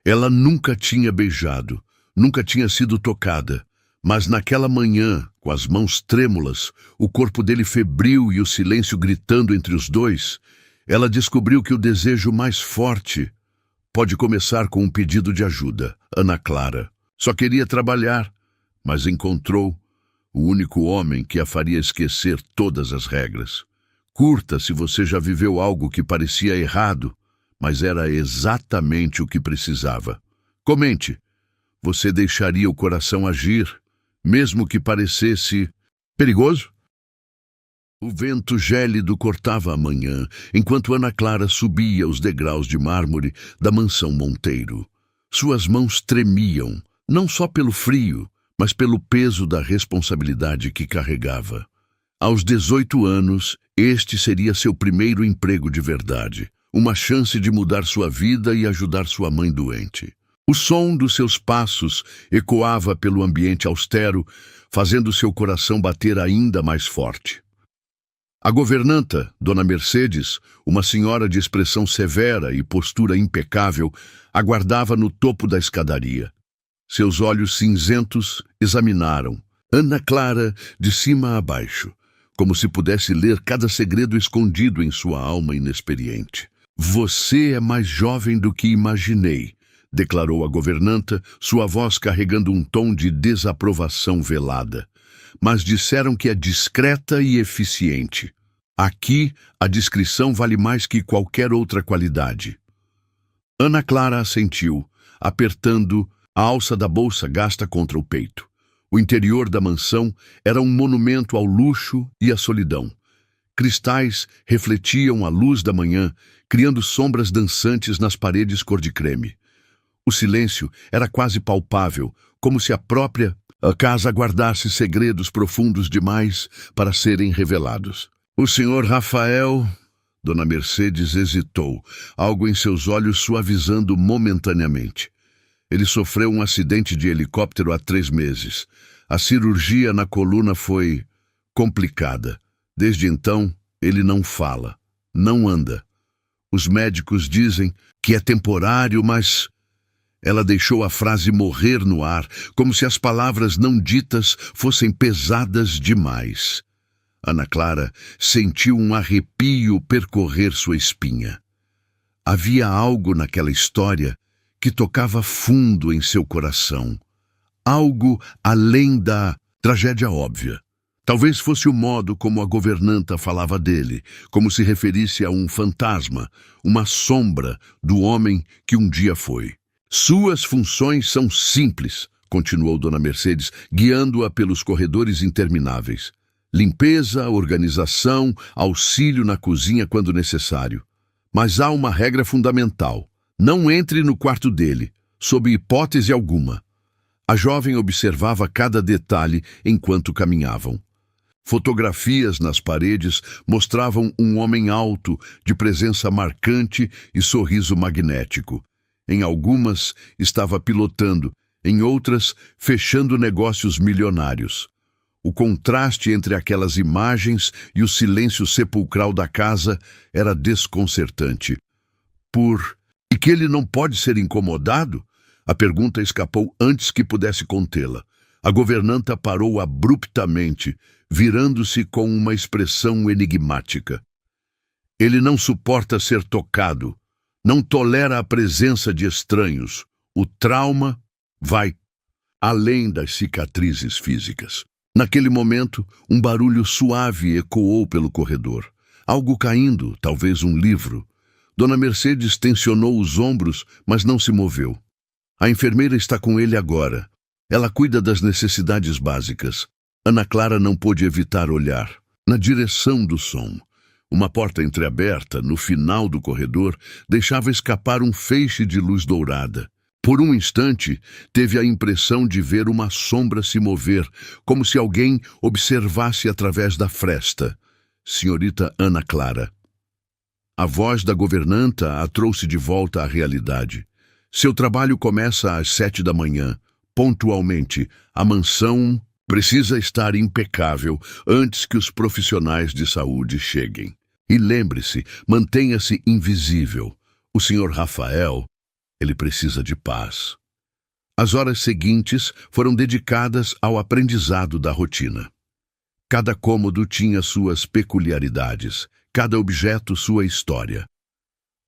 Ela nunca tinha beijado, nunca tinha sido tocada, mas naquela manhã, com as mãos trêmulas, o corpo dele febril e o silêncio gritando entre os dois, ela descobriu que o desejo mais forte pode começar com um pedido de ajuda. Ana Clara só queria trabalhar, mas encontrou o único homem que a faria esquecer todas as regras. Curta se você já viveu algo que parecia errado, mas era exatamente o que precisava. Comente. Você deixaria o coração agir, mesmo que parecesse perigoso? O vento gélido cortava a manhã, enquanto Ana Clara subia os degraus de mármore da mansão Monteiro. Suas mãos tremiam, não só pelo frio, mas pelo peso da responsabilidade que carregava. Aos 18 anos, este seria seu primeiro emprego de verdade, uma chance de mudar sua vida e ajudar sua mãe doente. O som dos seus passos ecoava pelo ambiente austero, fazendo seu coração bater ainda mais forte. A governanta, Dona Mercedes, uma senhora de expressão severa e postura impecável, aguardava no topo da escadaria. Seus olhos cinzentos examinaram Ana Clara de cima a baixo, como se pudesse ler cada segredo escondido em sua alma inexperiente. Você é mais jovem do que imaginei, declarou a governanta, sua voz carregando um tom de desaprovação velada. Mas disseram que é discreta e eficiente. Aqui, a discrição vale mais que qualquer outra qualidade. Ana Clara assentiu, apertando a alça da bolsa gasta contra o peito. O interior da mansão era um monumento ao luxo e à solidão. Cristais refletiam a luz da manhã, criando sombras dançantes nas paredes cor de creme. O silêncio era quase palpável, como se a própria casa guardasse segredos profundos demais para serem revelados. O senhor Rafael... Dona Mercedes hesitou, algo em seus olhos suavizando momentaneamente. Ele sofreu um acidente de helicóptero há 3 meses. A cirurgia na coluna foi complicada. Desde então, ele não fala, não anda. Os médicos dizem que é temporário, mas... Ela deixou a frase morrer no ar, como se as palavras não ditas fossem pesadas demais. Ana Clara sentiu um arrepio percorrer sua espinha. Havia algo naquela história que tocava fundo em seu coração. Algo além da tragédia óbvia. Talvez fosse o modo como a governanta falava dele, como se referisse a um fantasma, uma sombra do homem que um dia foi. Suas funções são simples, continuou Dona Mercedes, guiando-a pelos corredores intermináveis. Limpeza, organização, auxílio na cozinha quando necessário. Mas há uma regra fundamental. Não entre no quarto dele, sob hipótese alguma. A jovem observava cada detalhe enquanto caminhavam. Fotografias nas paredes mostravam um homem alto, de presença marcante e sorriso magnético. Em algumas, estava pilotando, em outras, fechando negócios milionários. O contraste entre aquelas imagens e o silêncio sepulcral da casa era desconcertante. E que ele não pode ser incomodado? A pergunta escapou antes que pudesse contê-la. A governanta parou abruptamente, virando-se com uma expressão enigmática. Ele não suporta ser tocado. Não tolera a presença de estranhos. O trauma vai além das cicatrizes físicas. Naquele momento, um barulho suave ecoou pelo corredor. Algo caindo, talvez um livro. Dona Mercedes tensionou os ombros, mas não se moveu. A enfermeira está com ele agora. Ela cuida das necessidades básicas. Ana Clara não pôde evitar olhar na direção do som. Uma porta entreaberta, no final do corredor, deixava escapar um feixe de luz dourada. Por um instante, teve a impressão de ver uma sombra se mover, como se alguém observasse através da fresta. Senhorita Ana Clara. A voz da governanta a trouxe de volta à realidade. Seu trabalho começa às 7 da manhã. Pontualmente, a mansão precisa estar impecável antes que os profissionais de saúde cheguem. E lembre-se, mantenha-se invisível. O senhor Rafael Ele precisa de paz. As horas seguintes foram dedicadas ao aprendizado da rotina. Cada cômodo tinha suas peculiaridades, cada objeto sua história.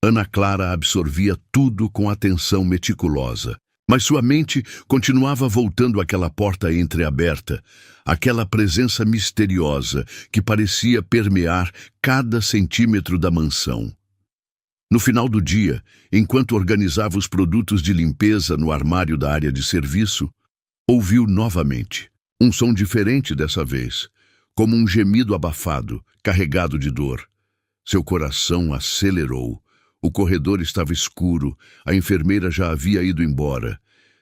Ana Clara absorvia tudo com atenção meticulosa, mas sua mente continuava voltando àquela porta entreaberta, aquela presença misteriosa que parecia permear cada centímetro da mansão. No final do dia, enquanto organizava os produtos de limpeza no armário da área de serviço, ouviu novamente um som diferente dessa vez, como um gemido abafado, carregado de dor. Seu coração acelerou. O corredor estava escuro, a enfermeira já havia ido embora.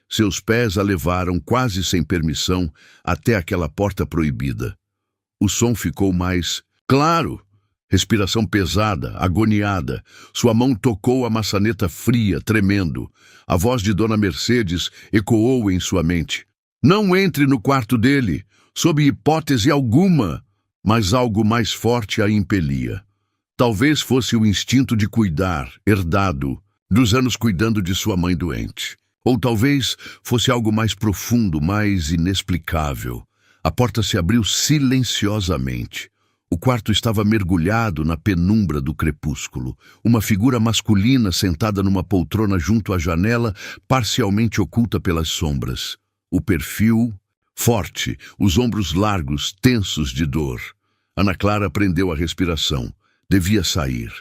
Seus pés a levaram, quase sem permissão, até aquela porta proibida. O som ficou mais claro. Respiração pesada, agoniada. Sua mão tocou a maçaneta fria, tremendo. A voz de Dona Mercedes ecoou em sua mente. Não entre no quarto dele, sob hipótese alguma. Mas algo mais forte a impelia. Talvez fosse o instinto de cuidar, herdado, dos anos cuidando de sua mãe doente. Ou talvez fosse algo mais profundo, mais inexplicável. A porta se abriu silenciosamente. O quarto estava mergulhado na penumbra do crepúsculo. Uma figura masculina sentada numa poltrona junto à janela, parcialmente oculta pelas sombras. O perfil forte, os ombros largos, tensos de dor. Ana Clara prendeu a respiração. Devia sair.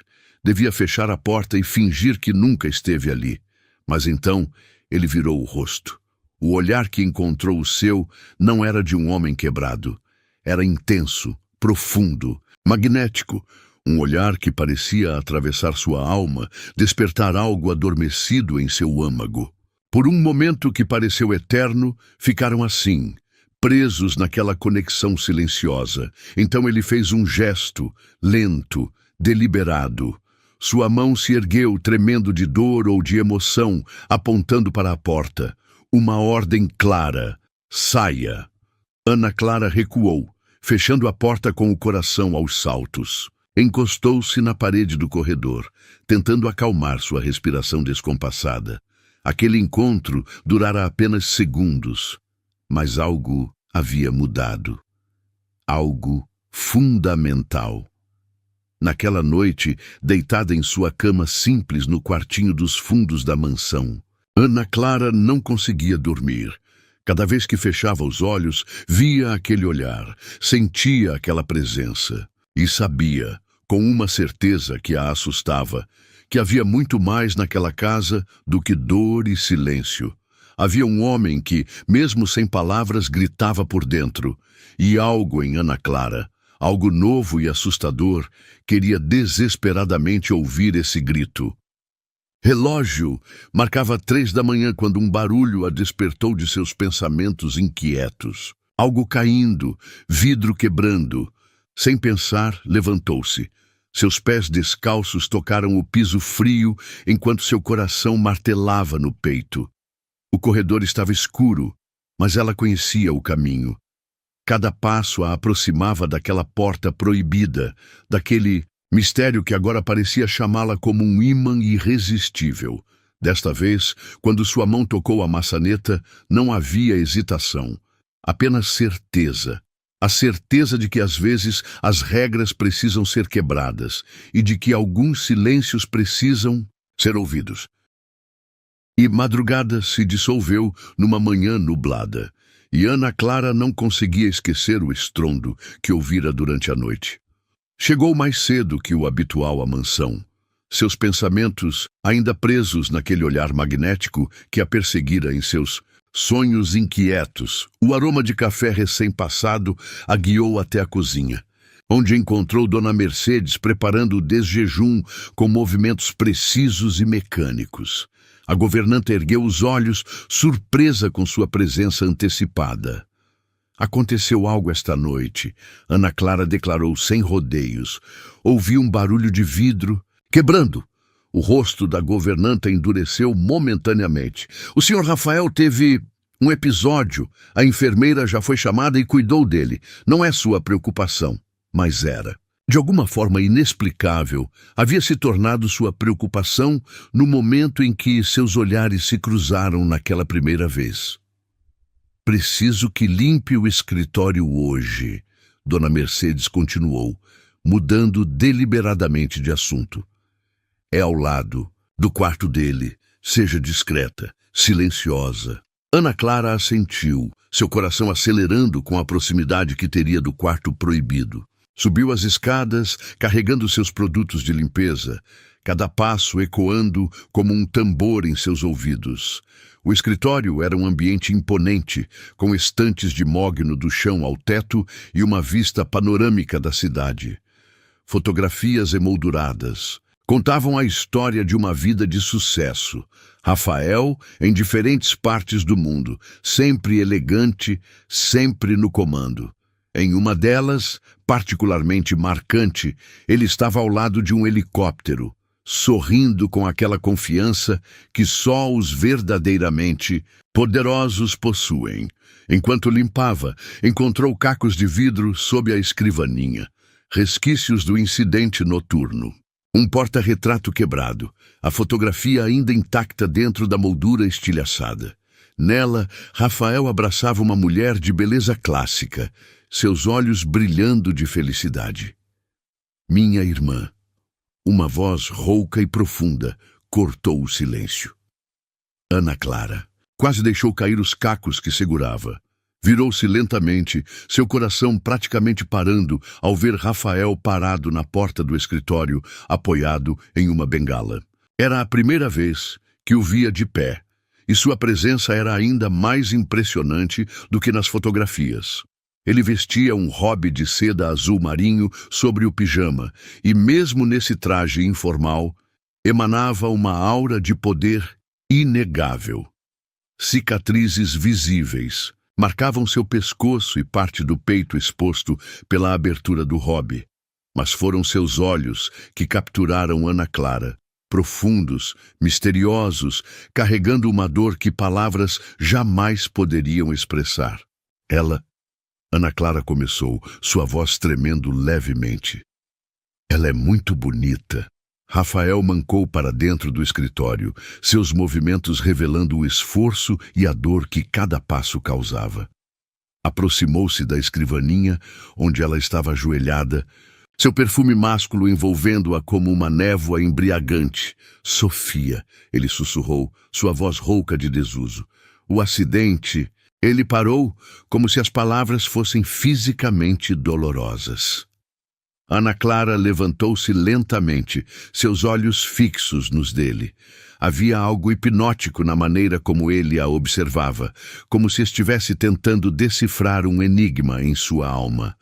Devia fechar a porta e fingir que nunca esteve ali. Mas então ele virou o rosto. O olhar que encontrou o seu não era de um homem quebrado. Era intenso, profundo, magnético, um olhar que parecia atravessar sua alma, despertar algo adormecido em seu âmago. Por um momento que pareceu eterno, ficaram assim, presos naquela conexão silenciosa. Então ele fez um gesto, lento, deliberado. Sua mão se ergueu, tremendo de dor ou de emoção, apontando para a porta. Uma ordem clara: saia. Ana Clara recuou, fechando a porta com o coração aos saltos. Encostou-se na parede do corredor, tentando acalmar sua respiração descompassada. Aquele encontro durara apenas segundos, mas algo havia mudado. Algo fundamental. Naquela noite, deitada em sua cama simples no quartinho dos fundos da mansão, Ana Clara não conseguia dormir. Cada vez que fechava os olhos, via aquele olhar, sentia aquela presença e sabia, com uma certeza que a assustava, que havia muito mais naquela casa do que dor e silêncio. Havia um homem que, mesmo sem palavras, gritava por dentro, e algo em Ana Clara, algo novo e assustador, queria desesperadamente ouvir esse grito. Relógio marcava 3 da manhã quando um barulho a despertou de seus pensamentos inquietos. Algo caindo, vidro quebrando. Sem pensar, levantou-se. Seus pés descalços tocaram o piso frio enquanto seu coração martelava no peito. O corredor estava escuro, mas ela conhecia o caminho. Cada passo a aproximava daquela porta proibida, daquele mistério que agora parecia chamá-la como um ímã irresistível. Desta vez, quando sua mão tocou a maçaneta, não havia hesitação, apenas certeza. A certeza de que às vezes as regras precisam ser quebradas e de que alguns silêncios precisam ser ouvidos. E madrugada se dissolveu numa manhã nublada, e Ana Clara não conseguia esquecer o estrondo que ouvira durante a noite. Chegou mais cedo que o habitual à mansão, seus pensamentos ainda presos naquele olhar magnético que a perseguira em seus sonhos inquietos. O aroma de café recém-passado a guiou até a cozinha, onde encontrou Dona Mercedes preparando o desjejum com movimentos precisos e mecânicos. A governanta ergueu os olhos, surpresa com sua presença antecipada. Aconteceu algo esta noite, Ana Clara declarou sem rodeios. Ouviu um barulho de vidro quebrando. O rosto da governanta endureceu momentaneamente. O senhor Rafael teve um episódio. A enfermeira já foi chamada e cuidou dele. Não é sua preocupação, mas era. De alguma forma inexplicável, havia se tornado sua preocupação no momento em que seus olhares se cruzaram naquela primeira vez. Preciso que limpe o escritório hoje, Dona Mercedes continuou, mudando deliberadamente de assunto. É ao lado do quarto dele. Seja discreta, silenciosa. Ana Clara assentiu, seu coração acelerando com a proximidade que teria do quarto proibido. Subiu as escadas, carregando seus produtos de limpeza, cada passo ecoando como um tambor em seus ouvidos. O escritório era um ambiente imponente, com estantes de mogno do chão ao teto e uma vista panorâmica da cidade. Fotografias emolduradas contavam a história de uma vida de sucesso. Rafael, em diferentes partes do mundo, sempre elegante, sempre no comando. Em uma delas, particularmente marcante, ele estava ao lado de um helicóptero, sorrindo com aquela confiança que só os verdadeiramente poderosos possuem. Enquanto limpava, encontrou cacos de vidro sob a escrivaninha, resquícios do incidente noturno. Um porta-retrato quebrado, a fotografia ainda intacta dentro da moldura estilhaçada. Nela, Rafael abraçava uma mulher de beleza clássica, seus olhos brilhando de felicidade. Minha irmã. Uma voz rouca e profunda cortou o silêncio. Ana Clara quase deixou cair os cacos que segurava. Virou-se lentamente, seu coração praticamente parando ao ver Rafael parado na porta do escritório, apoiado em uma bengala. Era a primeira vez que o via de pé, e sua presença era ainda mais impressionante do que nas fotografias. Ele vestia um hobby de seda azul marinho sobre o pijama, e mesmo nesse traje informal, emanava uma aura de poder inegável. Cicatrizes visíveis marcavam seu pescoço e parte do peito exposto pela abertura do hobby, mas foram seus olhos que capturaram Ana Clara, profundos, misteriosos, carregando uma dor que palavras jamais poderiam expressar. Ana Clara começou, sua voz tremendo levemente. Ela é muito bonita. Rafael mancou para dentro do escritório, seus movimentos revelando o esforço e a dor que cada passo causava. Aproximou-se da escrivaninha, onde ela estava ajoelhada, seu perfume másculo envolvendo-a como uma névoa embriagante. Sofia, ele sussurrou, sua voz rouca de desuso. O acidente... Ele parou, como se as palavras fossem fisicamente dolorosas. Ana Clara levantou-se lentamente, seus olhos fixos nos dele. Havia algo hipnótico na maneira como ele a observava, como se estivesse tentando decifrar um enigma em sua alma.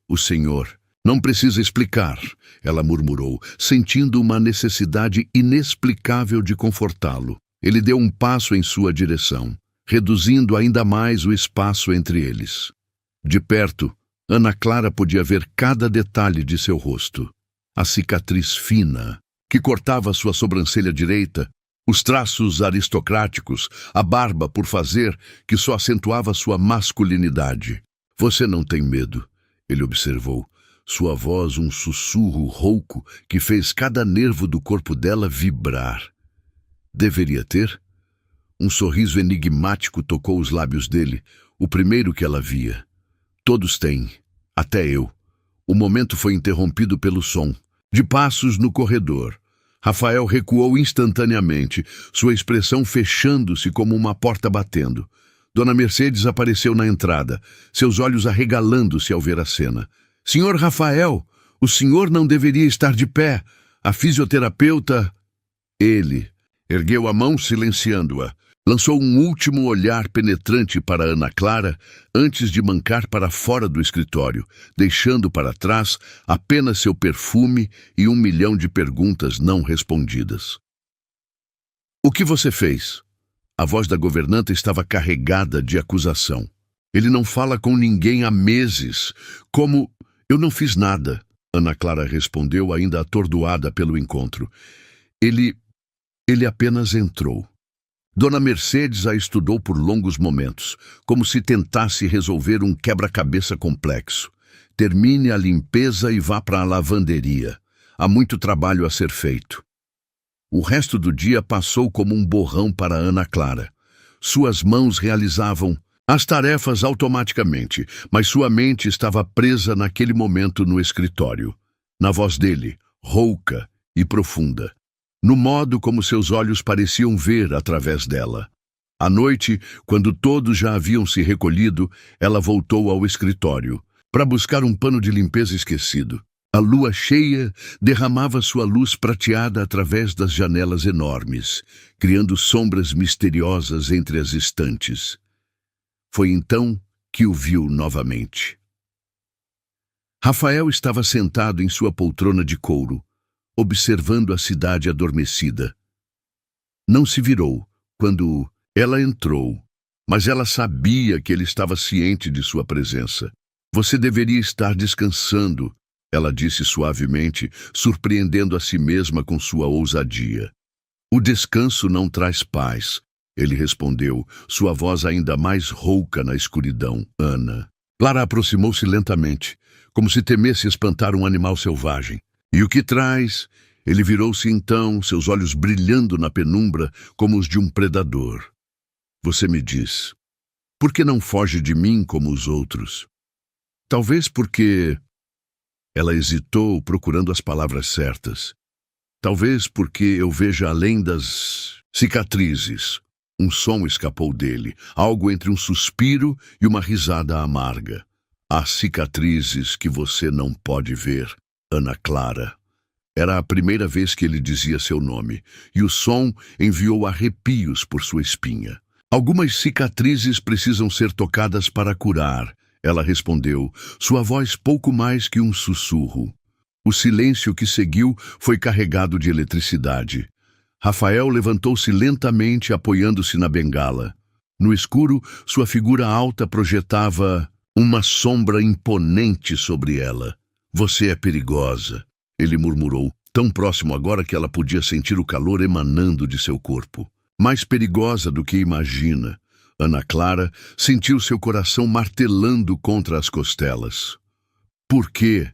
O Senhor não precisa explicar, ela murmurou, sentindo uma necessidade inexplicável de confortá-lo. Ele deu um passo em sua direção, reduzindo ainda mais o espaço entre eles. De perto, Ana Clara podia ver cada detalhe de seu rosto. A cicatriz fina, que cortava sua sobrancelha direita, os traços aristocráticos, a barba por fazer, que só acentuava sua masculinidade. Você não tem medo, ele observou, sua voz um sussurro rouco que fez cada nervo do corpo dela vibrar. Deveria ter? Um sorriso enigmático tocou os lábios dele, o primeiro que ela via. Todos têm, até eu. O momento foi interrompido pelo som, de passos no corredor. Rafael recuou instantaneamente, sua expressão fechando-se como uma porta batendo. Dona Mercedes apareceu na entrada, seus olhos arregalando-se ao ver a cena. Senhor Rafael, o senhor não deveria estar de pé. A fisioterapeuta... Ele ergueu a mão silenciando-a. Lançou um último olhar penetrante para Ana Clara antes de mancar para fora do escritório, deixando para trás apenas seu perfume e 1 milhão de perguntas não respondidas. O que você fez? A voz da governanta estava carregada de acusação. Ele não fala com ninguém há meses. Como... Eu não fiz nada, Ana Clara respondeu, ainda atordoada pelo encontro. Ele apenas entrou. Dona Mercedes a estudou por longos momentos, como se tentasse resolver um quebra-cabeça complexo. termine a limpeza e vá para a lavanderia. Há muito trabalho a ser feito. O resto do dia passou como um borrão para Ana Clara. Suas mãos realizavam as tarefas automaticamente, mas sua mente estava presa naquele momento no escritório. Na voz dele, rouca e profunda. No modo como seus olhos pareciam ver através dela. À noite, quando todos já haviam se recolhido, ela voltou ao escritório para buscar um pano de limpeza esquecido. A lua cheia derramava sua luz prateada através das janelas enormes, criando sombras misteriosas entre as estantes. Foi então que o viu novamente. Rafael estava sentado em sua poltrona de couro, observando a cidade adormecida. Não se virou quando ela entrou, mas ela sabia que ele estava ciente de sua presença. Você deveria estar descansando, ela disse suavemente, surpreendendo a si mesma com sua ousadia. O descanso não traz paz, ele respondeu, sua voz ainda mais rouca na escuridão. Ana. Clara aproximou-se lentamente, como se temesse espantar um animal selvagem. E o que traz? Ele virou-se então, seus olhos brilhando na penumbra como os de um predador. Você me diz, por que não foge de mim como os outros? Talvez porque... Ela hesitou, procurando as palavras certas. Talvez porque eu veja além das cicatrizes. Um som escapou dele, algo entre um suspiro e uma risada amarga. Há cicatrizes que você não pode ver, Ana Clara. Era a primeira vez que ele dizia seu nome, e o som enviou arrepios por sua espinha. Algumas cicatrizes precisam ser tocadas para curar, ela respondeu, sua voz pouco mais que um sussurro. O silêncio que seguiu foi carregado de eletricidade. Rafael levantou-se lentamente, apoiando-se na bengala. No escuro, sua figura alta projetava uma sombra imponente sobre ela. Você é perigosa, ele murmurou, tão próximo agora que ela podia sentir o calor emanando de seu corpo. Mais perigosa do que imagina. Ana Clara sentiu seu coração martelando contra as costelas. Por quê?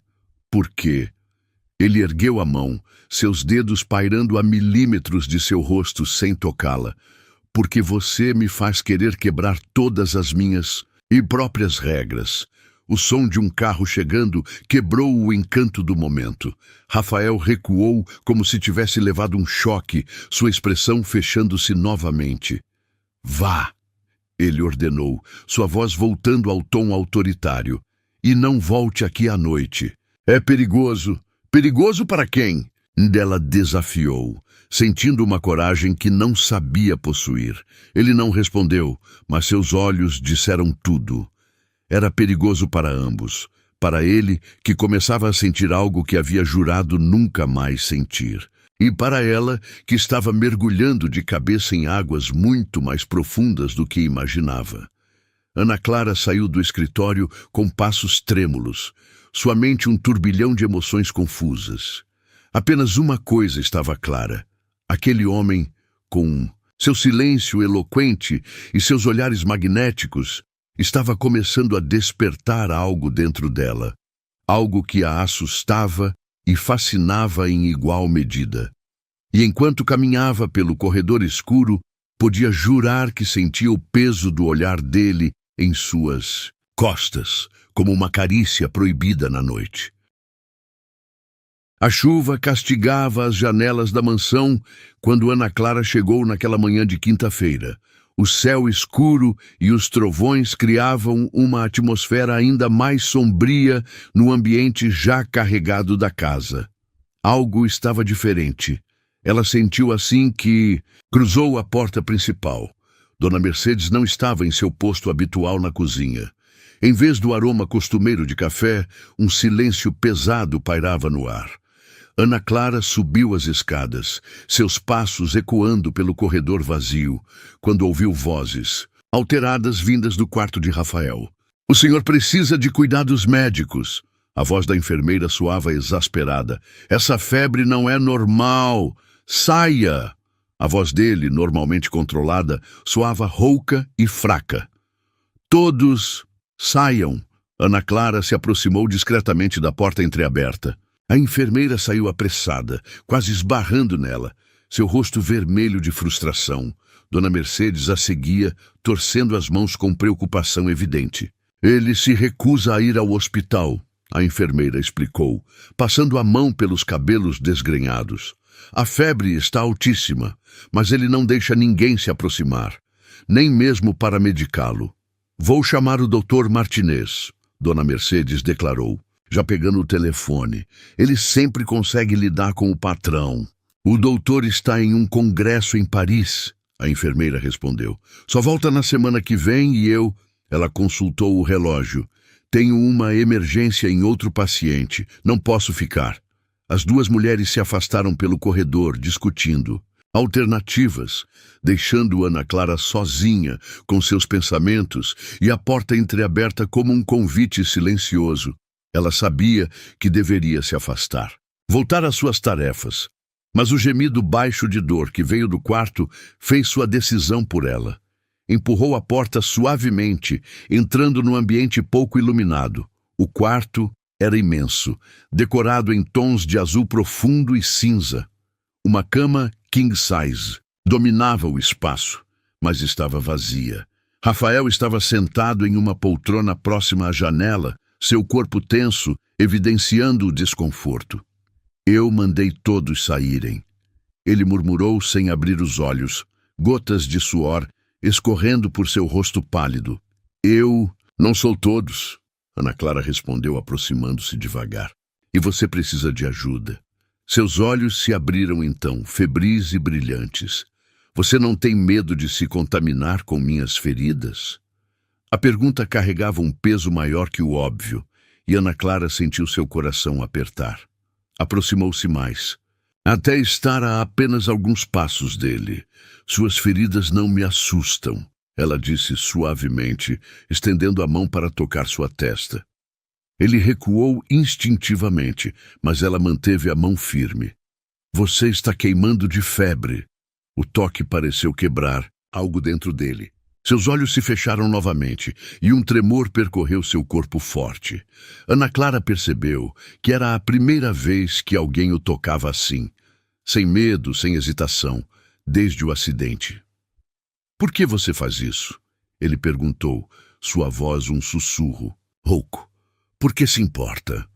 Por quê? Ele ergueu a mão, seus dedos pairando a milímetros de seu rosto sem tocá-la. Porque você me faz querer quebrar todas as minhas e próprias regras. O som de um carro chegando quebrou o encanto do momento. Rafael recuou como se tivesse levado um choque, sua expressão fechando-se novamente. Vá! Ele ordenou, sua voz voltando ao tom autoritário. E não volte aqui à noite. É perigoso. Perigoso para quem? Ela desafiou, sentindo uma coragem que não sabia possuir. Ele não respondeu, mas seus olhos disseram tudo. Era perigoso para ambos. Para ele, que começava a sentir algo que havia jurado nunca mais sentir. E para ela, que estava mergulhando de cabeça em águas muito mais profundas do que imaginava. Ana Clara saiu do escritório com passos trêmulos, sua mente um turbilhão de emoções confusas. Apenas uma coisa estava clara. Aquele homem, com seu silêncio eloquente e seus olhares magnéticos, estava começando a despertar algo dentro dela. Algo que a assustava e fascinava em igual medida. E enquanto caminhava pelo corredor escuro, podia jurar que sentia o peso do olhar dele em suas costas, como uma carícia proibida na noite. A chuva castigava as janelas da mansão quando Ana Clara chegou naquela manhã de quinta-feira. O céu escuro e os trovões criavam uma atmosfera ainda mais sombria no ambiente já carregado da casa. Algo estava diferente. Ela sentiu assim que cruzou a porta principal. Dona Mercedes não estava em seu posto habitual na cozinha. Em vez do aroma costumeiro de café, um silêncio pesado pairava no ar. Ana Clara subiu as escadas, seus passos ecoando pelo corredor vazio, quando ouviu vozes, alteradas vindas do quarto de Rafael. O senhor precisa de cuidados médicos. A voz da enfermeira soava exasperada. Essa febre não é normal. Saia! A voz dele, normalmente controlada, soava rouca e fraca. Todos saiam, Ana Clara se aproximou discretamente da porta entreaberta. A enfermeira saiu apressada, quase esbarrando nela, seu rosto vermelho de frustração. Dona Mercedes a seguia, torcendo as mãos com preocupação evidente. Ele se recusa a ir ao hospital, a enfermeira explicou, passando a mão pelos cabelos desgrenhados. A febre está altíssima, mas ele não deixa ninguém se aproximar, nem mesmo para medicá-lo. Vou chamar o Dr. Martinez, Dona Mercedes declarou, já pegando o telefone. Ele sempre consegue lidar com o patrão. O doutor está em um congresso em Paris, a enfermeira respondeu. Só volta na semana que vem e eu... Ela consultou o relógio. Tenho uma emergência em outro paciente. Não posso ficar. As duas mulheres se afastaram pelo corredor, discutindo alternativas, deixando Ana Clara sozinha com seus pensamentos e a porta entreaberta como um convite silencioso. Ela sabia que deveria se afastar, voltar às suas tarefas. Mas o gemido baixo de dor que veio do quarto fez sua decisão por ela. Empurrou a porta suavemente, entrando no ambiente pouco iluminado. O quarto era imenso, decorado em tons de azul profundo e cinza. Uma cama king size dominava o espaço, mas estava vazia. Rafael estava sentado em uma poltrona próxima à janela, seu corpo tenso, evidenciando o desconforto. Eu mandei todos saírem. Ele murmurou sem abrir os olhos, gotas de suor escorrendo por seu rosto pálido. Não sou todos, Ana Clara respondeu aproximando-se devagar. E você precisa de ajuda. Seus olhos se abriram então, febris e brilhantes. Você não tem medo de se contaminar com minhas feridas? A pergunta carregava um peso maior que o óbvio, e Ana Clara sentiu seu coração apertar. Aproximou-se mais, até estar a apenas alguns passos dele. Suas feridas não me assustam, ela disse suavemente, estendendo a mão para tocar sua testa. Ele recuou instintivamente, mas ela manteve a mão firme. Você está queimando de febre. O toque pareceu quebrar algo dentro dele. Seus olhos se fecharam novamente e um tremor percorreu seu corpo forte. Ana Clara percebeu que era a primeira vez que alguém o tocava assim, sem medo, sem hesitação, desde o acidente. Por que você faz isso? Ele perguntou, sua voz um sussurro, rouco. Por que se importa?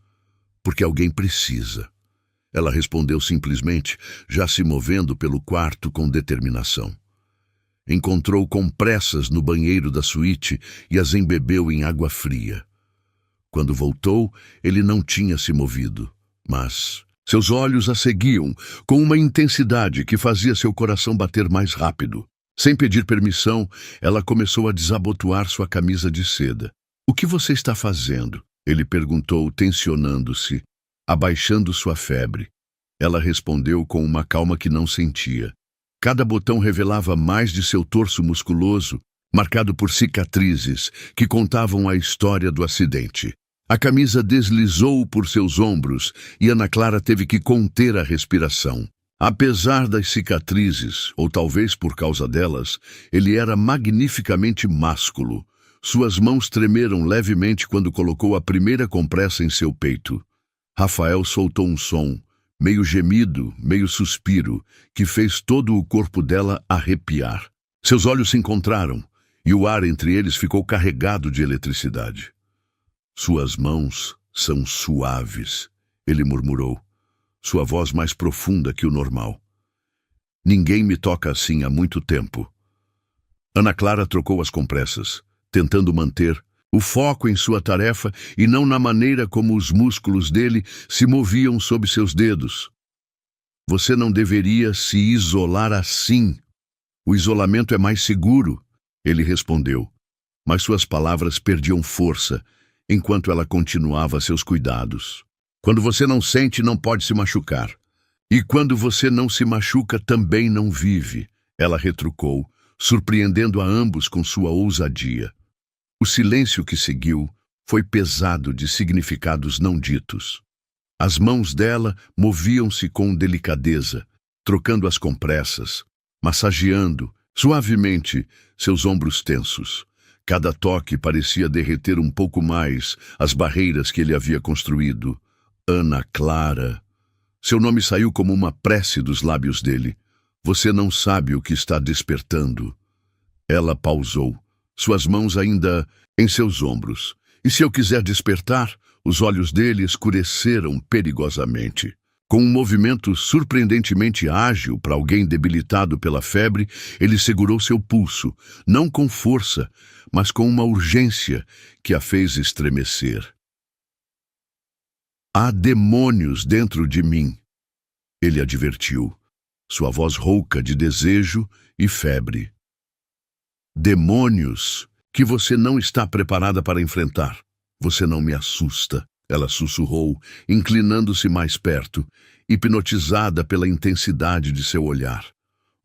Porque alguém precisa. Ela respondeu simplesmente, já se movendo pelo quarto com determinação. Encontrou compressas no banheiro da suíte e as embebeu em água fria. Quando voltou, ele não tinha se movido, mas seus olhos a seguiam com uma intensidade que fazia seu coração bater mais rápido. Sem pedir permissão, ela começou a desabotoar sua camisa de seda. O que você está fazendo? Ele perguntou, tensionando-se, abaixando sua febre. Ela respondeu com uma calma que não sentia. Cada botão revelava mais de seu torso musculoso, marcado por cicatrizes que contavam a história do acidente. A camisa deslizou por seus ombros e Ana Clara teve que conter a respiração. Apesar das cicatrizes, ou talvez por causa delas, ele era magnificamente másculo. Suas mãos tremeram levemente quando colocou a primeira compressa em seu peito. Rafael soltou um som, meio gemido, meio suspiro, que fez todo o corpo dela arrepiar. Seus olhos se encontraram, e o ar entre eles ficou carregado de eletricidade. Suas mãos são suaves, ele murmurou, sua voz mais profunda que o normal. Ninguém me toca assim há muito tempo. Ana Clara trocou as compressas, tentando manter o foco em sua tarefa e não na maneira como os músculos dele se moviam sob seus dedos. Você não deveria se isolar assim. O isolamento é mais seguro, ele respondeu, mas suas palavras perdiam força enquanto ela continuava seus cuidados. Quando você não sente, não pode se machucar. E quando você não se machuca, também não vive, ela retrucou, surpreendendo a ambos com sua ousadia. O silêncio que seguiu foi pesado de significados não ditos. As mãos dela moviam-se com delicadeza, trocando as compressas, massageando suavemente seus ombros tensos. Cada toque parecia derreter um pouco mais as barreiras que ele havia construído. Ana Clara. Seu nome saiu como uma prece dos lábios dele. Você não sabe o que está despertando. Ela pausou, suas mãos ainda em seus ombros. E se eu quiser despertar? Os olhos dele escureceram perigosamente. Com um movimento surpreendentemente ágil para alguém debilitado pela febre, ele segurou seu pulso, não com força, mas com uma urgência que a fez estremecer. Há demônios dentro de mim, ele advertiu, sua voz rouca de desejo e febre. Demônios que você não está preparada para enfrentar. Você não me assusta, ela sussurrou, inclinando-se mais perto, hipnotizada pela intensidade de seu olhar.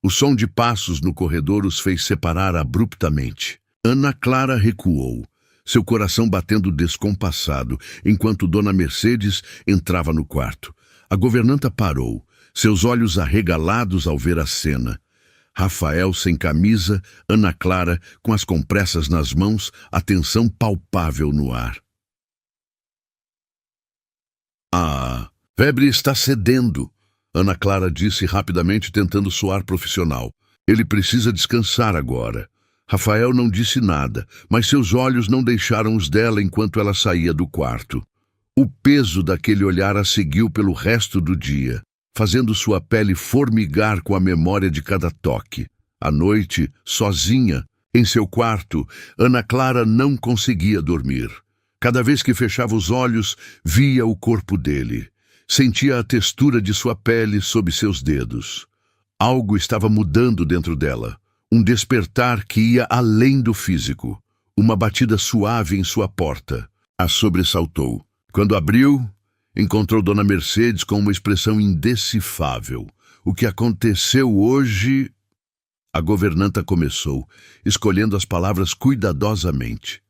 O som de passos no corredor os fez separar abruptamente. Ana Clara recuou, seu coração batendo descompassado, enquanto Dona Mercedes entrava no quarto. A governanta parou, seus olhos arregalados ao ver a cena. Rafael sem camisa, Ana Clara com as compressas nas mãos, a tensão palpável no ar. A febre está cedendo, Ana Clara disse rapidamente, tentando soar profissional. Ele precisa descansar agora. Rafael não disse nada, mas seus olhos não deixaram os dela enquanto ela saía do quarto. O peso daquele olhar a seguiu pelo resto do dia, fazendo sua pele formigar com a memória de cada toque. À noite, sozinha, em seu quarto, Ana Clara não conseguia dormir. Cada vez que fechava os olhos, via o corpo dele. Sentia a textura de sua pele sob seus dedos. Algo estava mudando dentro dela. Um despertar que ia além do físico. Uma batida suave em sua porta. A sobressaltou. Quando abriu, encontrou Dona Mercedes com uma expressão indecifrável. O que aconteceu hoje? A governanta começou, escolhendo as palavras cuidadosamente.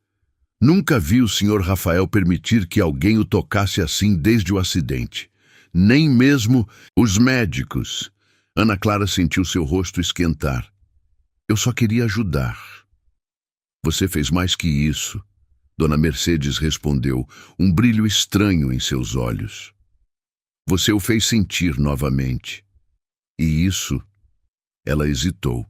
Nunca vi o Sr. Rafael permitir que alguém o tocasse assim desde o acidente. Nem mesmo os médicos. Ana Clara sentiu seu rosto esquentar. Eu só queria ajudar. Você fez mais que isso. Dona Mercedes respondeu, um brilho estranho em seus olhos. Você o fez sentir novamente. E isso, ela hesitou.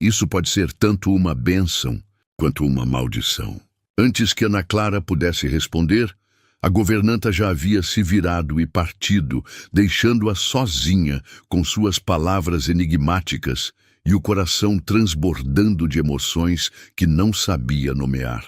Isso pode ser tanto uma bênção quanto uma maldição. Antes que Ana Clara pudesse responder, a governanta já havia se virado e partido, deixando-a sozinha com suas palavras enigmáticas e o coração transbordando de emoções que não sabia nomear.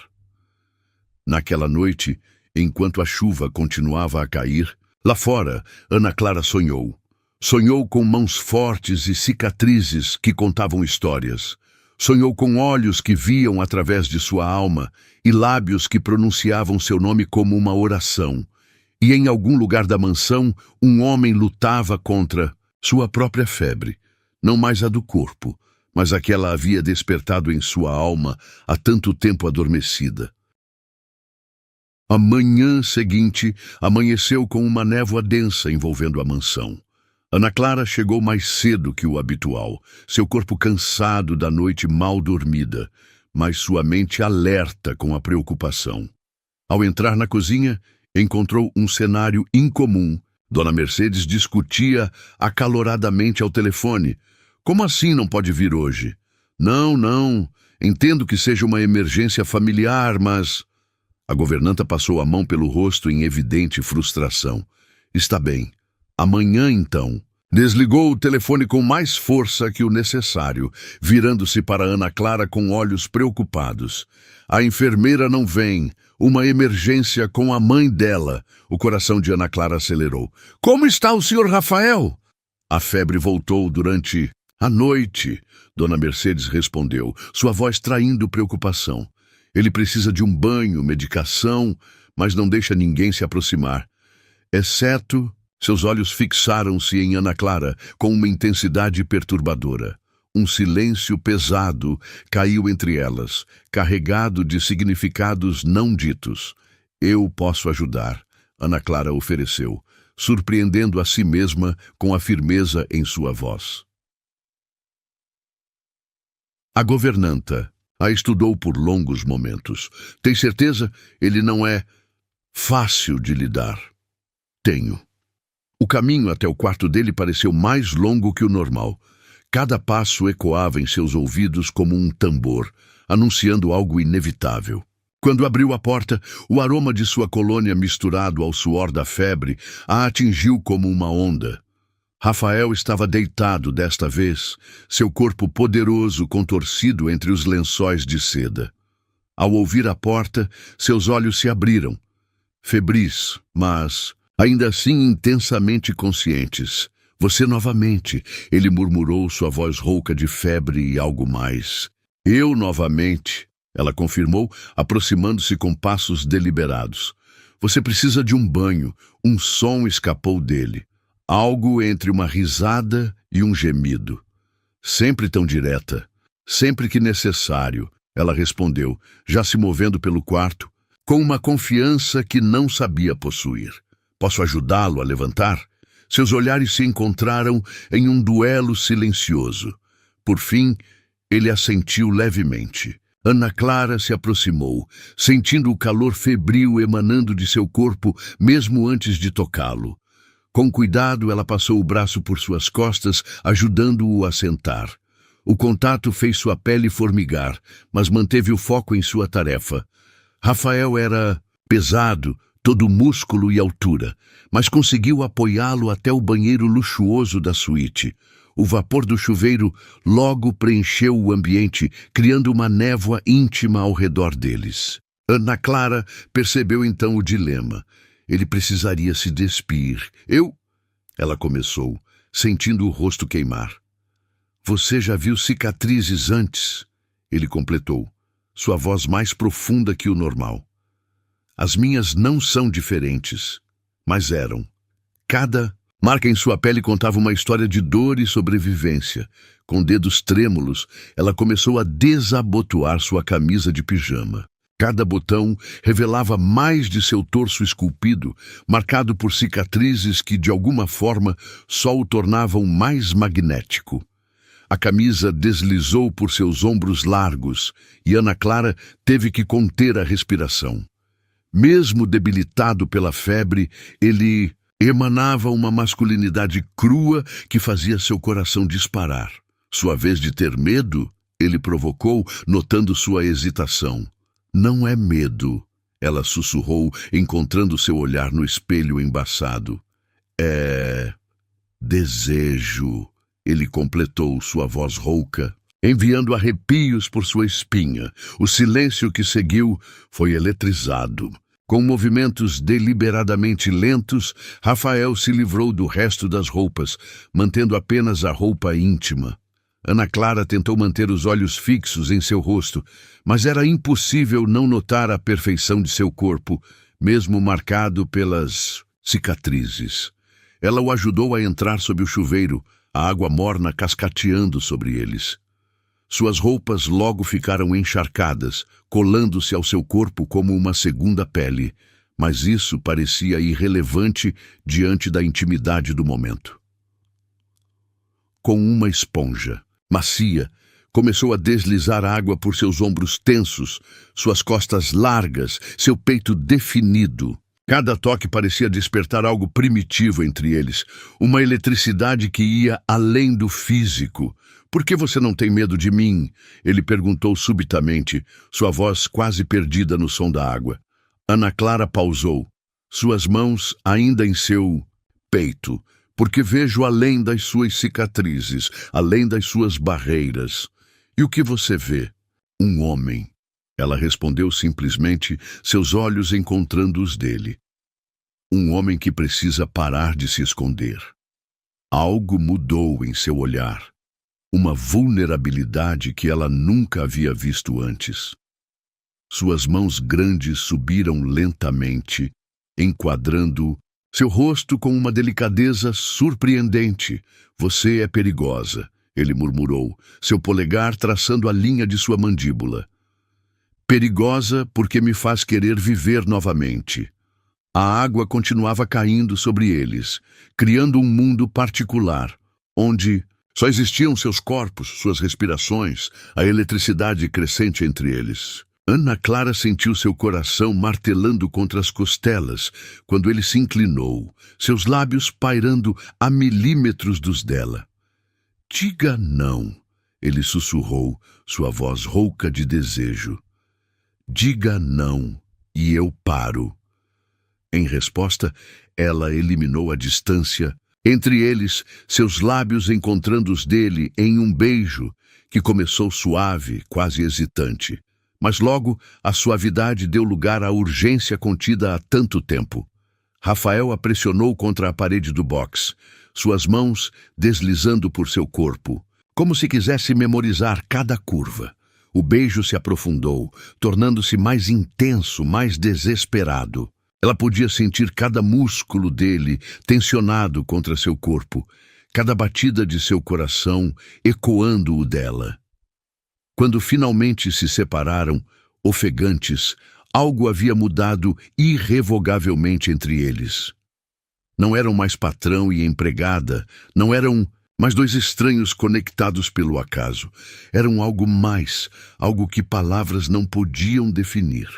Naquela noite, enquanto a chuva continuava a cair, lá fora, Ana Clara sonhou. Sonhou com mãos fortes e cicatrizes que contavam histórias. Sonhou com olhos que viam através de sua alma e lábios que pronunciavam seu nome como uma oração. E em algum lugar da mansão, um homem lutava contra sua própria febre, não mais a do corpo, mas a que ela havia despertado em sua alma há tanto tempo adormecida. A manhã seguinte amanheceu com uma névoa densa envolvendo a mansão. Ana Clara chegou mais cedo que o habitual, seu corpo cansado da noite mal dormida, mas sua mente alerta com a preocupação. Ao entrar na cozinha, encontrou um cenário incomum. Dona Mercedes discutia acaloradamente ao telefone. Como assim não pode vir hoje? Não. Entendo que seja uma emergência familiar, mas... A governanta passou a mão pelo rosto em evidente frustração. Está bem. Amanhã, então. Desligou o telefone com mais força que o necessário, virando-se para Ana Clara com olhos preocupados. A enfermeira não vem. Uma emergência com a mãe dela. O coração de Ana Clara acelerou. Como está o Sr. Rafael? A febre voltou durante a noite, Dona Mercedes respondeu, sua voz traindo preocupação. Ele precisa de um banho, medicação, mas não deixa ninguém se aproximar. Exceto... Seus olhos fixaram-se em Ana Clara com uma intensidade perturbadora. Um silêncio pesado caiu entre elas, carregado de significados não ditos. Eu posso ajudar, Ana Clara ofereceu, surpreendendo a si mesma com a firmeza em sua voz. A governanta, A estudou por longos momentos. Tem certeza? Ele não é fácil de lidar. Tenho. O caminho até o quarto dele pareceu mais longo que o normal. Cada passo ecoava em seus ouvidos como um tambor, anunciando algo inevitável. Quando abriu a porta, o aroma de sua colônia misturado ao suor da febre a atingiu como uma onda. Rafael estava deitado desta vez, seu corpo poderoso contorcido entre os lençóis de seda. Ao ouvir a porta, seus olhos se abriram, febris, mas ainda assim intensamente conscientes. Você novamente, ele murmurou, sua voz rouca de febre e algo mais. Eu novamente, ela confirmou, aproximando-se com passos deliberados. Você precisa de um banho. Um som escapou dele. Algo entre uma risada e um gemido. Sempre tão direta. Sempre que necessário, ela respondeu, já se movendo pelo quarto, com uma confiança que não sabia possuir. Posso ajudá-lo a levantar? Seus olhares se encontraram em um duelo silencioso. Por fim, ele assentiu levemente. Ana Clara se aproximou, sentindo o calor febril emanando de seu corpo mesmo antes de tocá-lo. Com cuidado, ela passou o braço por suas costas, ajudando-o a sentar. O contato fez sua pele formigar, mas manteve o foco em sua tarefa. Rafael era pesado, todo músculo e altura, mas conseguiu apoiá-lo até o banheiro luxuoso da suíte. O vapor do chuveiro logo preencheu o ambiente, criando uma névoa íntima ao redor deles. Ana Clara percebeu então o dilema. Ele precisaria se despir. Ela começou, sentindo o rosto queimar. Você já viu cicatrizes antes? Ele completou, sua voz mais profunda que o normal. As minhas não são diferentes, mas eram. Cada marca em sua pele contava uma história de dor e sobrevivência. Com dedos trêmulos, ela começou a desabotoar sua camisa de pijama. Cada botão revelava mais de seu torso esculpido, marcado por cicatrizes que, de alguma forma, só o tornavam mais magnético. A camisa deslizou por seus ombros largos e Ana Clara teve que conter a respiração. Mesmo debilitado pela febre, ele emanava uma masculinidade crua que fazia seu coração disparar. Sua vez de ter medo, ele provocou, notando sua hesitação. Não é medo, ela sussurrou, encontrando seu olhar no espelho embaçado. É desejo, ele completou, sua voz rouca, enviando arrepios por sua espinha. O silêncio que seguiu foi eletrizado. Com movimentos deliberadamente lentos, Rafael se livrou do resto das roupas, mantendo apenas a roupa íntima. Ana Clara tentou manter os olhos fixos em seu rosto, mas era impossível não notar a perfeição de seu corpo, mesmo marcado pelas cicatrizes. Ela o ajudou a entrar sob o chuveiro, a água morna cascateando sobre eles. Suas roupas logo ficaram encharcadas, colando-se ao seu corpo como uma segunda pele, mas isso parecia irrelevante diante da intimidade do momento. Com uma esponja macia, começou a deslizar água por seus ombros tensos, suas costas largas, seu peito definido. Cada toque parecia despertar algo primitivo entre eles, uma eletricidade que ia além do físico. Por que você não tem medo de mim? Ele perguntou subitamente, sua voz quase perdida no som da água. Ana Clara pausou, suas mãos ainda em seu peito, porque vejo além das suas cicatrizes, além das suas barreiras. E o que você vê? Um homem. Ela respondeu simplesmente, seus olhos encontrando os dele. Um homem que precisa parar de se esconder. Algo mudou em seu olhar. Uma vulnerabilidade que ela nunca havia visto antes. Suas mãos grandes subiram lentamente, enquadrando seu rosto com uma delicadeza surpreendente. Você é perigosa, ele murmurou, seu polegar traçando a linha de sua mandíbula. Perigosa porque me faz querer viver novamente. A água continuava caindo sobre eles, criando um mundo particular, onde Só existiam seus corpos, suas respirações, a eletricidade crescente entre eles. Ana Clara sentiu seu coração martelando contra as costelas quando ele se inclinou, seus lábios pairando a milímetros dos dela. Diga não, ele sussurrou, sua voz rouca de desejo. Diga não, e eu paro. Em resposta, ela eliminou a distância entre eles, seus lábios encontrando os dele em um beijo que começou suave, quase hesitante. Mas logo a suavidade deu lugar à urgência contida há tanto tempo. Rafael a pressionou contra a parede do box, suas mãos deslizando por seu corpo, como se quisesse memorizar cada curva. O beijo se aprofundou, tornando-se mais intenso, mais desesperado. Ela podia sentir cada músculo dele tensionado contra seu corpo, cada batida de seu coração ecoando o dela. Quando finalmente se separaram, ofegantes, algo havia mudado irrevogavelmente entre eles. Não eram mais patrão e empregada, não eram mais dois estranhos conectados pelo acaso. Eram algo mais, algo que palavras não podiam definir.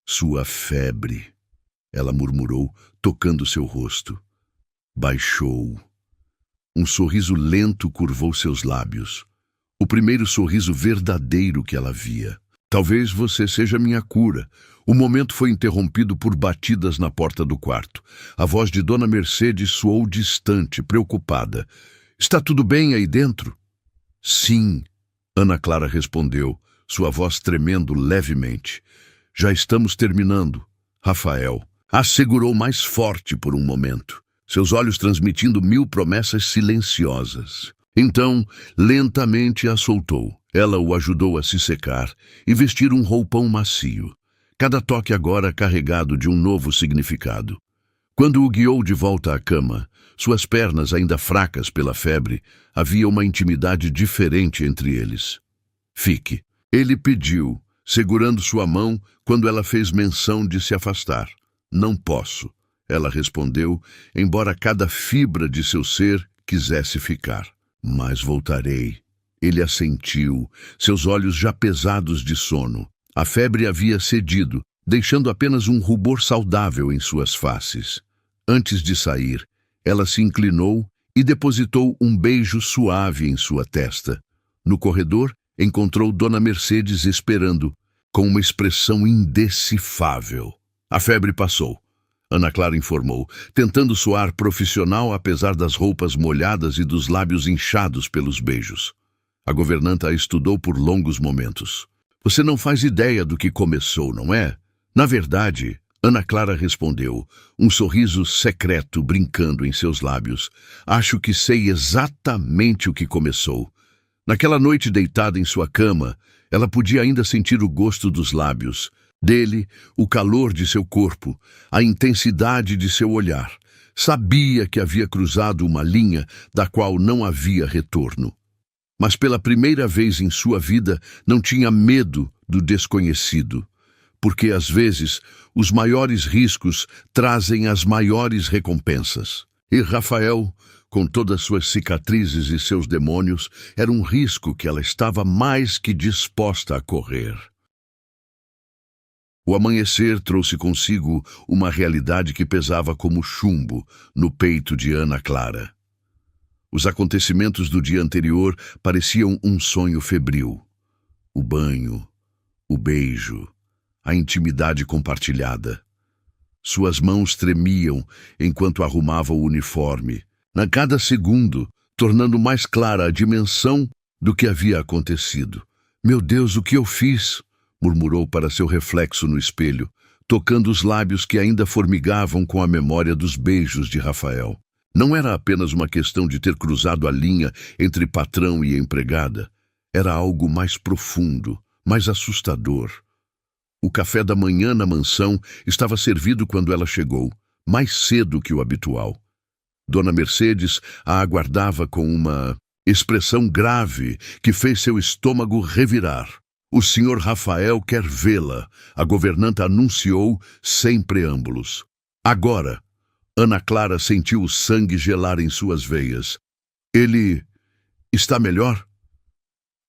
Sua febre, ela murmurou, tocando seu rosto. Baixou. Um sorriso lento curvou seus lábios. O primeiro sorriso verdadeiro que ela via. Talvez você seja minha cura. O momento foi interrompido por batidas na porta do quarto. A voz de Dona Mercedes soou distante, preocupada. Está tudo bem aí dentro? Sim, Ana Clara respondeu, sua voz tremendo levemente. Já estamos terminando, Rafael. Assegurou mais forte por um momento, seus olhos transmitindo 1000 promessas silenciosas. Então, lentamente a soltou. Ela o ajudou a se secar e vestir um roupão macio, cada toque agora carregado de um novo significado. Quando o guiou de volta à cama, suas pernas ainda fracas pela febre, havia uma intimidade diferente entre eles. Fique. Ele pediu, segurando sua mão quando ela fez menção de se afastar. Não posso, ela respondeu, embora cada fibra de seu ser quisesse ficar. Mas voltarei. Ele assentiu, seus olhos já pesados de sono. A febre havia cedido, deixando apenas um rubor saudável em suas faces. Antes de sair, ela se inclinou e depositou um beijo suave em sua testa. No corredor, encontrou Dona Mercedes esperando, com uma expressão indecifável. A febre passou, Ana Clara informou, tentando soar profissional apesar das roupas molhadas e dos lábios inchados pelos beijos. A governanta a estudou por longos momentos. Você não faz ideia do que começou, não é? Na verdade, Ana Clara respondeu, um sorriso secreto brincando em seus lábios. Acho que sei exatamente o que começou. Naquela noite deitada em sua cama, ela podia ainda sentir o gosto dos lábios, dele, o calor de seu corpo, a intensidade de seu olhar. Sabia que havia cruzado uma linha da qual não havia retorno. Mas pela primeira vez em sua vida não tinha medo do desconhecido, porque às vezes os maiores riscos trazem as maiores recompensas. E Rafael, com todas suas cicatrizes e seus demônios, era um risco que ela estava mais que disposta a correr. O amanhecer trouxe consigo uma realidade que pesava como chumbo no peito de Ana Clara. Os acontecimentos do dia anterior pareciam um sonho febril. O banho, o beijo, a intimidade compartilhada. Suas mãos tremiam enquanto arrumava o uniforme, a cada segundo, tornando mais clara a dimensão do que havia acontecido. Meu Deus, o que eu fiz? Murmurou para seu reflexo no espelho, tocando os lábios que ainda formigavam com a memória dos beijos de Rafael. Não era apenas uma questão de ter cruzado a linha entre patrão e empregada. Era algo mais profundo, mais assustador. O café da manhã na mansão estava servido quando ela chegou, mais cedo que o habitual. Dona Mercedes a aguardava com uma expressão grave que fez seu estômago revirar. O senhor Rafael quer vê-la, a governanta anunciou sem preâmbulos. Agora, Ana Clara sentiu o sangue gelar em suas veias. Ele Está melhor?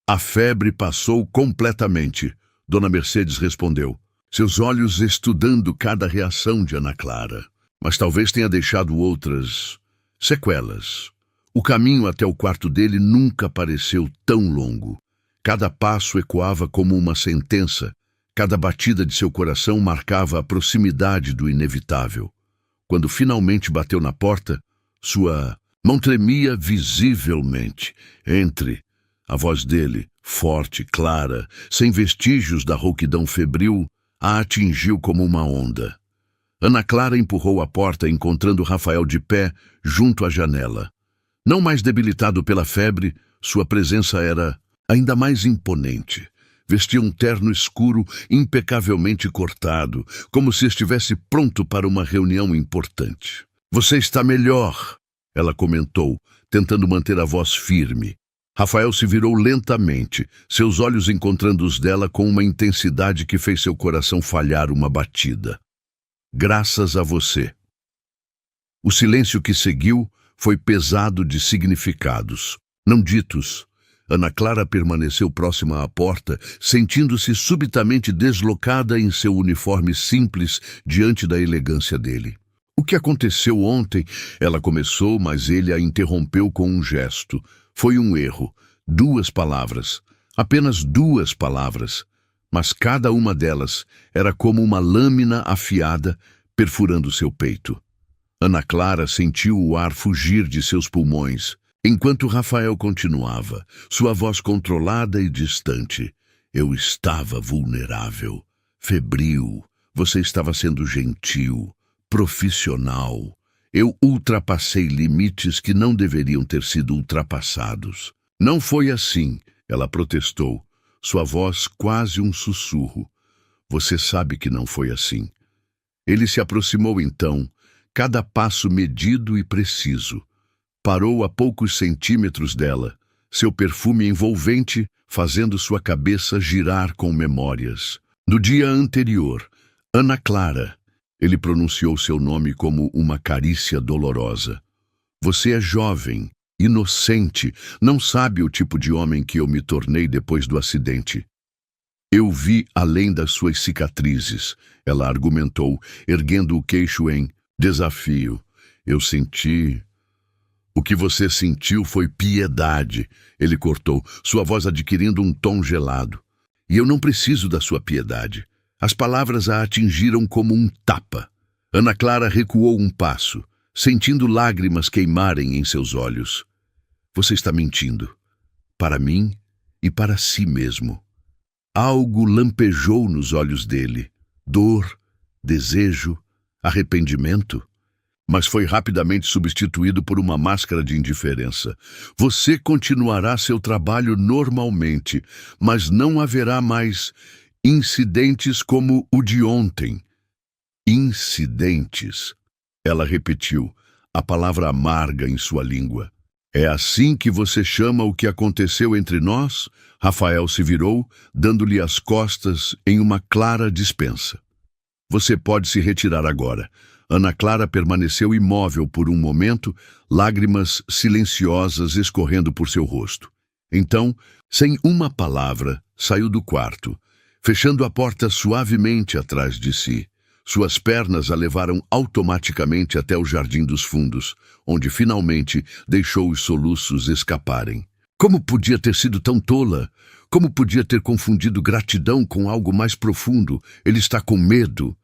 A febre passou completamente, Dona Mercedes respondeu, seus olhos estudando cada reação de Ana Clara. Mas talvez tenha deixado outras sequelas. O caminho até o quarto dele nunca pareceu tão longo. Cada passo ecoava como uma sentença. Cada batida de seu coração marcava a proximidade do inevitável. Quando finalmente bateu na porta, sua mão tremia visivelmente. Entre. A voz dele, forte, clara, sem vestígios da rouquidão febril, a atingiu como uma onda. Ana Clara empurrou a porta, encontrando Rafael de pé, junto à janela. Não mais debilitado pela febre, sua presença era ainda mais imponente. Vestia um terno escuro impecavelmente cortado, como se estivesse pronto para uma reunião importante. Você está melhor, ela comentou, tentando manter a voz firme. Rafael se virou lentamente, seus olhos encontrando os dela com uma intensidade que fez seu coração falhar uma batida. Graças a você. O silêncio que seguiu foi pesado de significados, não ditos. Ana Clara permaneceu próxima à porta, sentindo-se subitamente deslocada em seu uniforme simples diante da elegância dele. O que aconteceu ontem? Ela começou, mas ele a interrompeu com um gesto. Foi um erro. 2 palavras. Apenas 2 palavras. Mas cada uma delas era como uma lâmina afiada perfurando seu peito. Ana Clara sentiu o ar fugir de seus pulmões, enquanto Rafael continuava, sua voz controlada e distante. Eu estava vulnerável, febril. Você estava sendo gentil, profissional. Eu ultrapassei limites que não deveriam ter sido ultrapassados. Não foi assim, ela protestou, sua voz quase um sussurro. Você sabe que não foi assim. Ele se aproximou então, cada passo medido e preciso. Parou a poucos centímetros dela, seu perfume envolvente fazendo sua cabeça girar com memórias. No dia anterior, Ana Clara. Ele pronunciou seu nome como uma carícia dolorosa. Você é jovem, inocente, não sabe o tipo de homem que eu me tornei depois do acidente. Eu vi além das suas cicatrizes, ela argumentou, erguendo o queixo em desafio. Eu senti... O que você sentiu foi piedade, ele cortou, sua voz adquirindo um tom gelado. E eu não preciso da sua piedade. As palavras a atingiram como um tapa. Ana Clara recuou um passo, sentindo lágrimas queimarem em seus olhos. Você está mentindo. Para mim e para si mesmo. Algo lampejou nos olhos dele. Dor, desejo, arrependimento. Mas foi rapidamente substituído por uma máscara de indiferença. Você continuará seu trabalho normalmente, mas não haverá mais incidentes como o de ontem. Incidentes. Ela repetiu, a palavra amarga em sua língua. É assim que você chama o que aconteceu entre nós? Rafael se virou, dando-lhe as costas em uma clara dispensa. Você pode se retirar agora. Ana Clara permaneceu imóvel por um momento, lágrimas silenciosas escorrendo por seu rosto. Então, sem uma palavra, saiu do quarto, fechando a porta suavemente atrás de si. Suas pernas a levaram automaticamente até o Jardim dos Fundos, onde finalmente deixou os soluços escaparem. Como podia ter sido tão tola? Como podia ter confundido gratidão com algo mais profundo? Ele está com medo.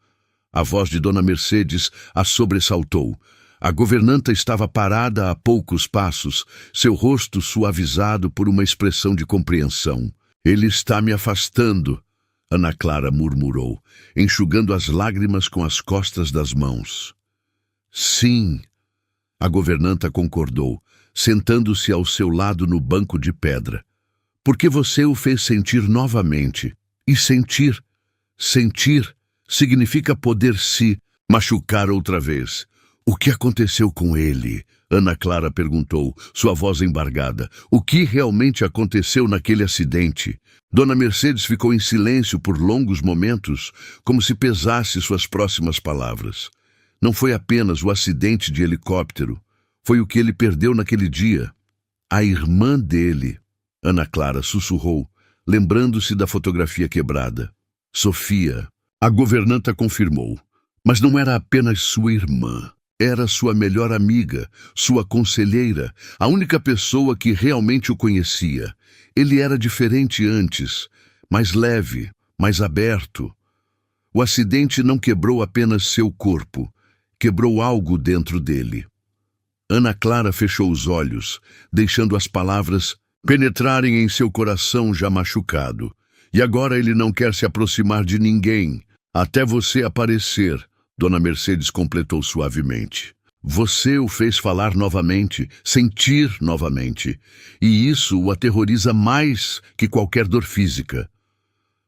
A voz de Dona Mercedes a sobressaltou. A governanta estava parada a poucos passos, seu rosto suavizado por uma expressão de compreensão. Ele está me afastando, Ana Clara murmurou, enxugando as lágrimas com as costas das mãos. Sim, a governanta concordou, sentando-se ao seu lado no banco de pedra. Porque você o fez sentir novamente. E sentir significa poder se machucar outra vez. O que aconteceu com ele? Ana Clara perguntou, sua voz embargada. O que realmente aconteceu naquele acidente? Dona Mercedes ficou em silêncio por longos momentos, como se pesasse suas próximas palavras. Não foi apenas o acidente de helicóptero. Foi o que ele perdeu naquele dia. A irmã dele, Ana Clara sussurrou, lembrando-se da fotografia quebrada. Sofia. A governanta confirmou. Mas não era apenas sua irmã. Era sua melhor amiga, sua conselheira, a única pessoa que realmente o conhecia. Ele era diferente antes, mais leve, mais aberto. O acidente não quebrou apenas seu corpo, quebrou algo dentro dele. Ana Clara fechou os olhos, deixando as palavras penetrarem em seu coração já machucado. E agora ele não quer se aproximar de ninguém, até você aparecer, Dona Mercedes completou suavemente. Você o fez falar novamente, sentir novamente, e isso o aterroriza mais que qualquer dor física.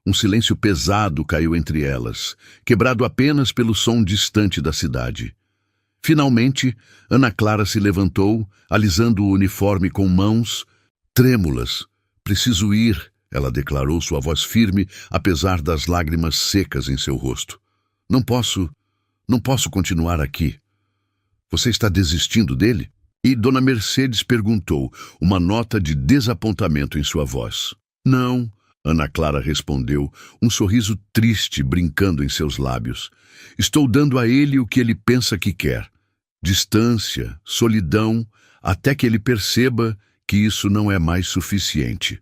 Um silêncio pesado caiu entre elas, quebrado apenas pelo som distante da cidade. Finalmente, Ana Clara se levantou, alisando o uniforme com mãos trêmulas. Preciso ir, ela declarou, sua voz firme, apesar das lágrimas secas em seu rosto. Não posso continuar aqui. Você está desistindo dele? E Dona Mercedes perguntou, uma nota de desapontamento em sua voz. Não, Ana Clara respondeu, um sorriso triste brincando em seus lábios. Estou dando a ele o que ele pensa que quer. Distância, solidão, até que ele perceba que isso não é mais suficiente.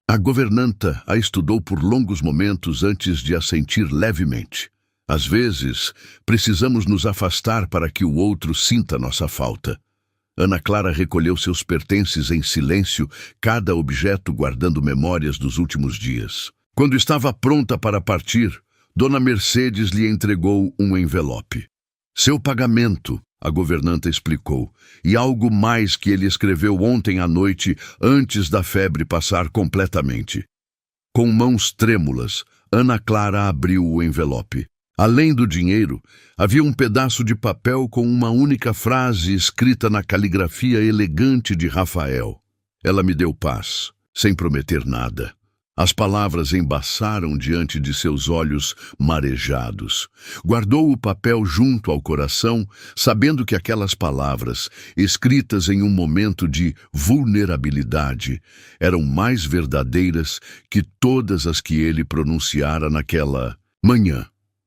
A governanta a estudou por longos momentos antes de assentir levemente. Às vezes, precisamos nos afastar para que o outro sinta nossa falta. Ana Clara recolheu seus pertences em silêncio, cada objeto guardando memórias dos últimos dias. Quando estava pronta para partir, Dona Mercedes lhe entregou um envelope. Seu pagamento, a governanta explicou, e algo mais que ele escreveu ontem à noite, antes da febre passar completamente. Com mãos trêmulas, Ana Clara abriu o envelope. Além do dinheiro, havia um pedaço de papel com uma única frase escrita na caligrafia elegante de Rafael. Ela me deu paz, sem prometer nada. As palavras embaçaram diante de seus olhos marejados. Guardou o papel junto ao coração, sabendo que aquelas palavras, escritas em um momento de vulnerabilidade, eram mais verdadeiras que todas as que ele pronunciara naquela manhã.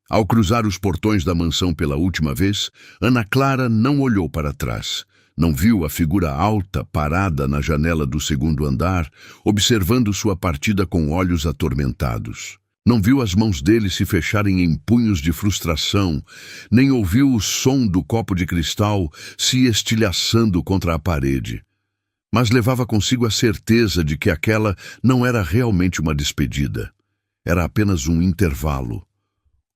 Ao cruzar os portões da mansão pela última vez, Ana Clara não olhou para trás. Não viu a figura alta parada na janela do segundo andar, observando sua partida com olhos atormentados. Não viu as mãos dele se fecharem em punhos de frustração, nem ouviu o som do copo de cristal se estilhaçando contra a parede. Mas levava consigo a certeza de que aquela não era realmente uma despedida. Era apenas um intervalo.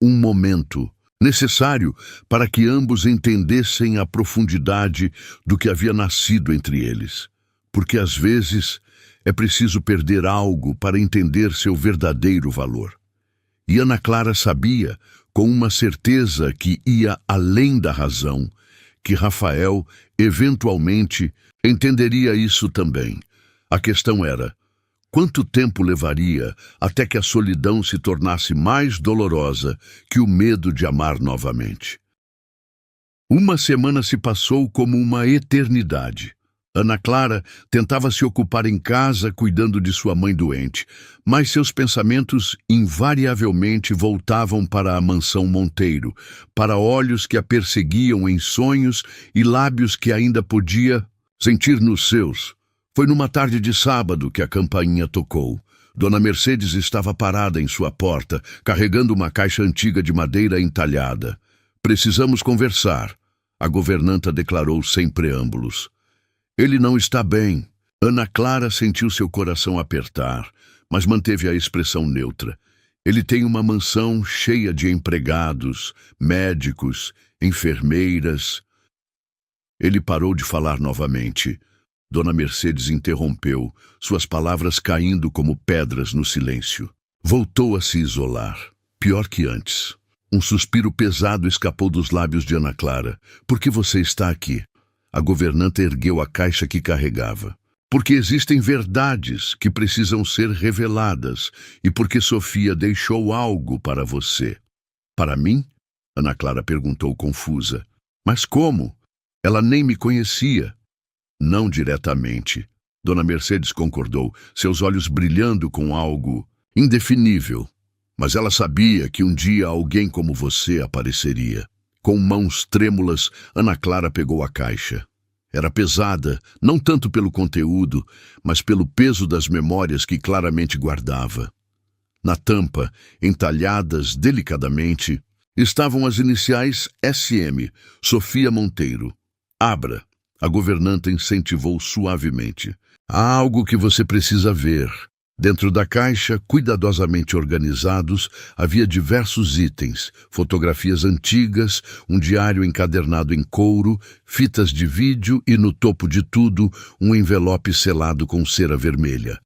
Um momento necessário para que ambos entendessem a profundidade do que havia nascido entre eles. Porque às vezes é preciso perder algo para entender seu verdadeiro valor. E Ana Clara sabia, com uma certeza que ia além da razão, que Rafael, eventualmente, entenderia isso também. A questão era: quanto tempo levaria até que a solidão se tornasse mais dolorosa que o medo de amar novamente? Uma semana se passou como uma eternidade. Ana Clara tentava se ocupar em casa cuidando de sua mãe doente, mas seus pensamentos invariavelmente voltavam para a mansão Monteiro, para olhos que a perseguiam em sonhos e lábios que ainda podia sentir nos seus. Foi numa tarde de sábado que a campainha tocou. Dona Mercedes estava parada em sua porta, carregando uma caixa antiga de madeira entalhada. Precisamos conversar, a governanta declarou sem preâmbulos. Ele não está bem. Ana Clara sentiu seu coração apertar, mas manteve a expressão neutra. Ele tem uma mansão cheia de empregados, médicos, enfermeiras. Ele parou de falar novamente. Dona Mercedes interrompeu, suas palavras caindo como pedras no silêncio. Voltou a se isolar, pior que antes. Um suspiro pesado escapou dos lábios de Ana Clara. Por que você está aqui? A governanta ergueu a caixa que carregava. Porque existem verdades que precisam ser reveladas e porque Sofia deixou algo para você. Para mim? Ana Clara perguntou confusa. Mas como? Ela nem me conhecia. Não diretamente. Dona Mercedes concordou, seus olhos brilhando com algo indefinível. Mas ela sabia que um dia alguém como você apareceria. Com mãos trêmulas, Ana Clara pegou a caixa. Era pesada, não tanto pelo conteúdo, mas pelo peso das memórias que claramente guardava. Na tampa, entalhadas delicadamente, estavam as iniciais SM, Sofia Monteiro. Abra. A governanta incentivou suavemente. Há algo que você precisa ver. Dentro da caixa, cuidadosamente organizados, havia diversos itens, fotografias antigas, um diário encadernado em couro, fitas de vídeo e, no topo de tudo, um envelope selado com cera vermelha.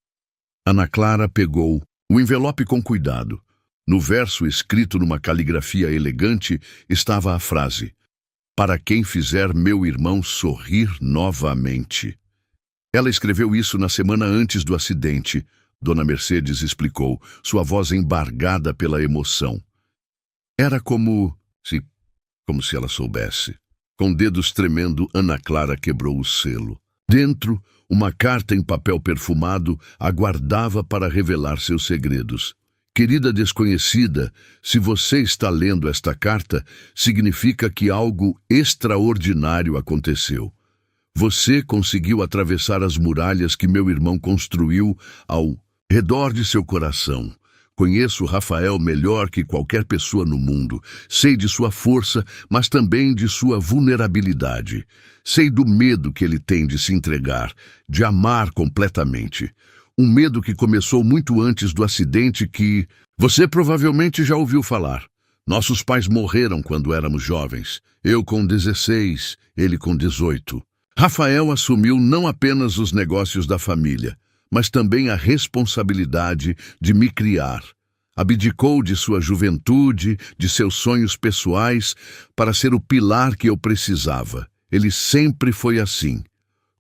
Ana Clara pegou o envelope com cuidado. No verso, escrito numa caligrafia elegante, estava a frase: "Para quem fizer meu irmão sorrir novamente." Ela escreveu isso na semana antes do acidente. Dona Mercedes explicou, sua voz embargada pela emoção. Era como se ela soubesse. Com dedos tremendo, Ana Clara quebrou o selo. Dentro, uma carta em papel perfumado aguardava para revelar seus segredos. Querida desconhecida, se você está lendo esta carta, significa que algo extraordinário aconteceu. Você conseguiu atravessar as muralhas que meu irmão construiu ao redor de seu coração. Conheço Rafael melhor que qualquer pessoa no mundo. Sei de sua força, mas também de sua vulnerabilidade. Sei do medo que ele tem de se entregar, de amar completamente. Um medo que começou muito antes do acidente que você provavelmente já ouviu falar. Nossos pais morreram quando éramos jovens. Eu com 16, ele com 18. Rafael assumiu não apenas os negócios da família, mas também a responsabilidade de me criar. Abdicou de sua juventude, de seus sonhos pessoais, para ser o pilar que eu precisava. Ele sempre foi assim,